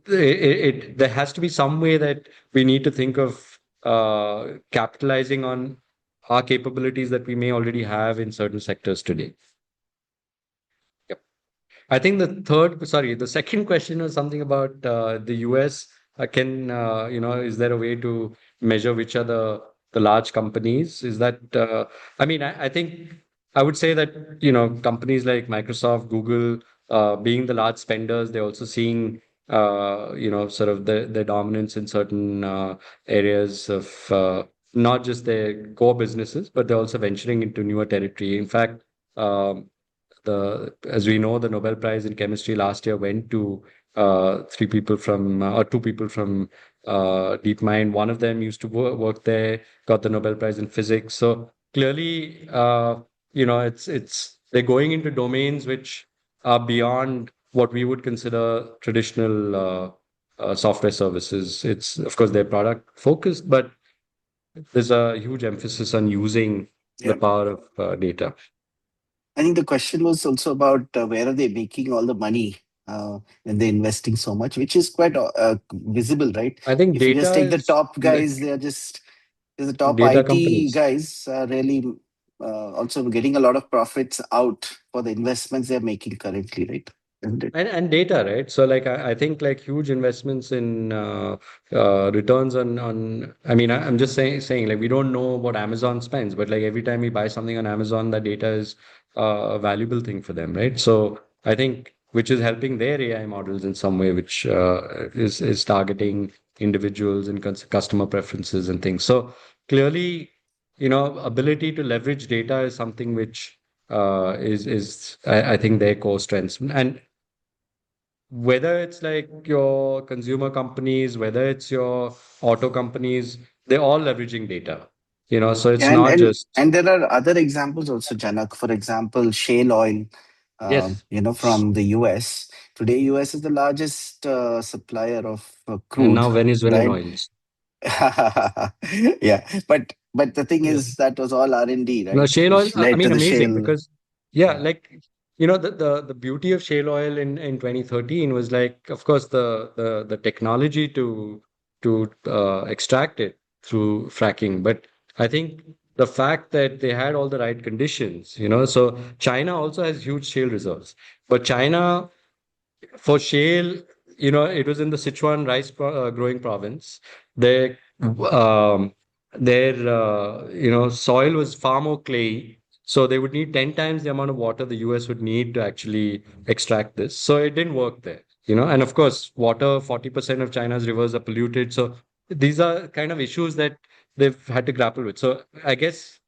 there has to be some way that we need to think of capitalizing on our capabilities that we may already have in certain sectors today. Yep. I think the second question was something about the US. Is there a way to measure which are the large companies? Is that, I think I would say that, companies like Microsoft, Google, being the large spenders, they're also seeing, sort of their dominance in certain areas of not just their core businesses, but they're also venturing into newer territory. In fact, as we know, the Nobel Prize in chemistry last year went to two people from DeepMind. One of them used to work there, got the Nobel Prize in physics. So clearly, it's they're going into domains which are beyond what we would consider traditional software services. It's, of course, they're product focused, but there's a huge emphasis on using the power of data. I think the question was also about where are they making all the money when they're investing so much, which is quite visible, right? I think If you just take the top guys, like the top data IT companies. guys are really also getting a lot of profits out for the investments they're making currently, right? Isn't it? And data, right? So like I think like huge investments in returns on I'm just saying like we don't know what Amazon spends, but like every time we buy something on Amazon, that data is a valuable thing for them, right? So I think which is helping their AI models in some way, which is targeting individuals and customer preferences and things. So clearly, ability to leverage data is something which is I think their core strengths. And whether it's like your consumer companies, whether it's your auto companies, they're all leveraging data. So it's And not just and there are other examples also, Janak. For example, shale oil, yes. from the US. Today, US is the largest supplier of And crude, now Venezuelan right? oils. Yeah, but the thing Yeah. is that was all R&D, No, right? shale oil, Which led to the amazing shale. because yeah, Yeah, like the beauty of shale oil in 2013 was like, of course, the technology to extract it through fracking. But I think the fact that they had all the right conditions, so China also has huge shale reserves. But China for shale, it was in the Sichuan rice growing province. Their soil was far more clayey, so they would need 10 times the amount of water the US would need to actually extract this. So it didn't work there, And of course, water, 40% of China's rivers are polluted. So these are kind of issues that they've had to grapple with. So I guess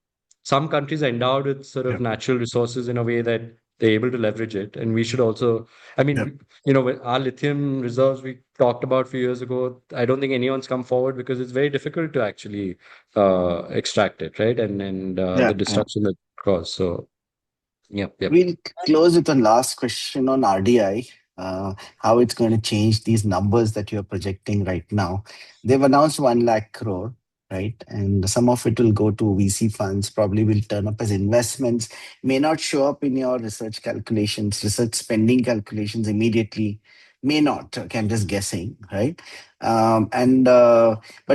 some countries are endowed with sort of yeah, natural resources in a way that they're able to leverage it. And we should also, I yeah, mean, with our lithium reserves we talked about a few years ago, I don't think anyone's come forward because it's very difficult to actually extract it, right? And the yeah. destruction that caused. So, yep. We'll close with one last question on RDI, how it's going to change these numbers that you're projecting right now. They've announced 1 lakh crore, right? And some of it will go to VC funds, probably will turn up as investments, may not show up in your research calculations, research spending calculations immediately, may not. Okay, I'm just guessing, right? But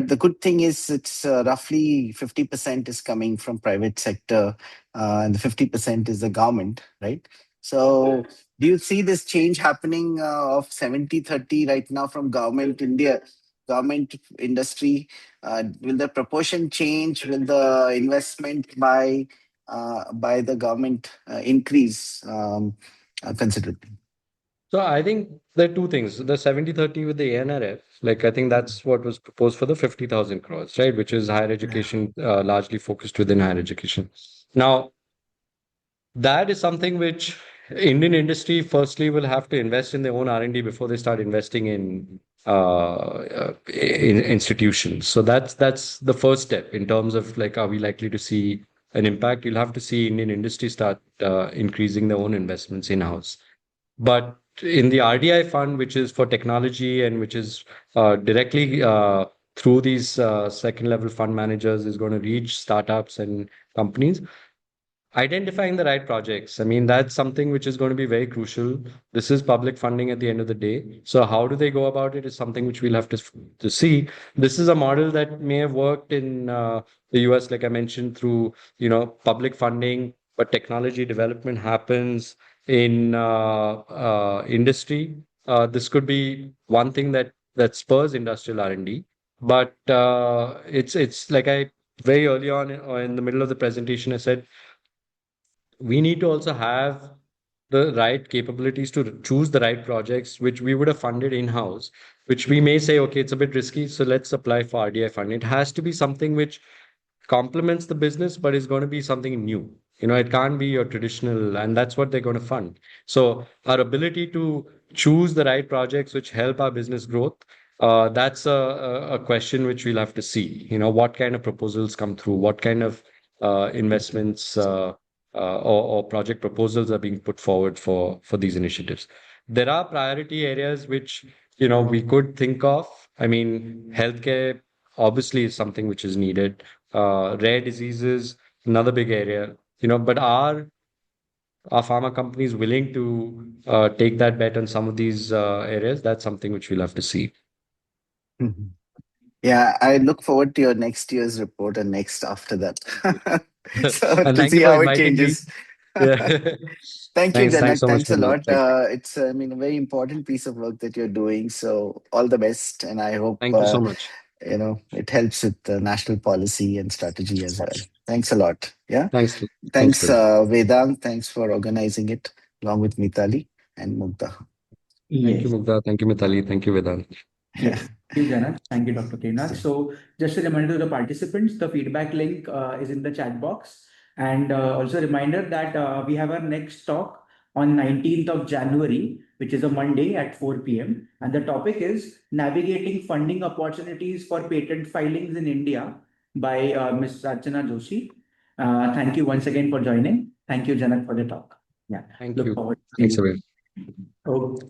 the good thing is it's roughly 50% is coming from private sector, and the 50% is the government, right? So do you see this change happening of 70-30 right now from government India, government industry? Will the proportion change? Will the investment by the government increase considerably? So I think there are two things. The 70-30 with the ANRF, like I think that's what was proposed for the 50,000 crores, right? Which is higher Yeah. education, largely focused within higher education. Now, that is something which Indian industry firstly will have to invest in their own R&D before they start investing in institutions. So that's the first step in terms of like, are we likely to see an impact? You'll have to see Indian industry start increasing their own investments in-house. But in the RDI fund, which is for technology and which is directly through these second level fund managers, is going to reach startups and companies. Identifying the right projects, I mean, that's something which is going to be very crucial. This is public funding at the end of the day. So how do they go about it is something which we'll have to see. This is a model that may have worked in the US, like I mentioned, through, public funding, but technology development happens in industry. This could be one thing that spurs industrial R&D. But it's like I very early on in the middle of the presentation, I said, we need to also have the right capabilities to choose the right projects, which we would have funded in-house, which we may say, okay, it's a bit risky, so let's apply for RDI funding. It has to be something which complements the business, but is going to be something new. It can't be your traditional, and that's what they're going to fund. So our ability to choose the right projects which help our business growth, that's a question which we'll have to see. What kind of proposals come through, what kind of investments or project proposals are being put forward for these initiatives. There are priority areas which we could think of. I mean, healthcare obviously is something which is needed. Rare diseases, another big area. But are pharma companies willing to take that bet on some of these areas? That's something which we'll have to see. Mhm. Yeah, I look forward to your next year's report and next after that. So And to thank see you for how it inviting me. changes. Yeah. Thank you, Thanks Janak. so much Thanks for a the lot. invite. It's, I mean, a very important piece of work that you're doing. So all the best, and I hope Thank you so much. it helps with the national policy and strategy as well. Thanks a lot. Yeah. Thanks. Thanks, For that. Vedant. Thanks for organizing it along with Mitali and Mugdha. Thank you, Yes. Mugdha. Thank you, Mitali. Thank you, Vedant. Yes. Thank you, Janak. Thank you, Dr. Premnath. So, just a reminder to the participants, the feedback link is in the chat box. And also a reminder that we have our next talk on 19th of January, which is a Monday at 4 p.m. And the topic is navigating funding opportunities for patent filings in India by Ms. Archana Joshi. Thank you once again for joining. Thank you, Janak, for the talk. Yeah. Thank Look you. forward to Thanks, seeing everyone. you. Okay.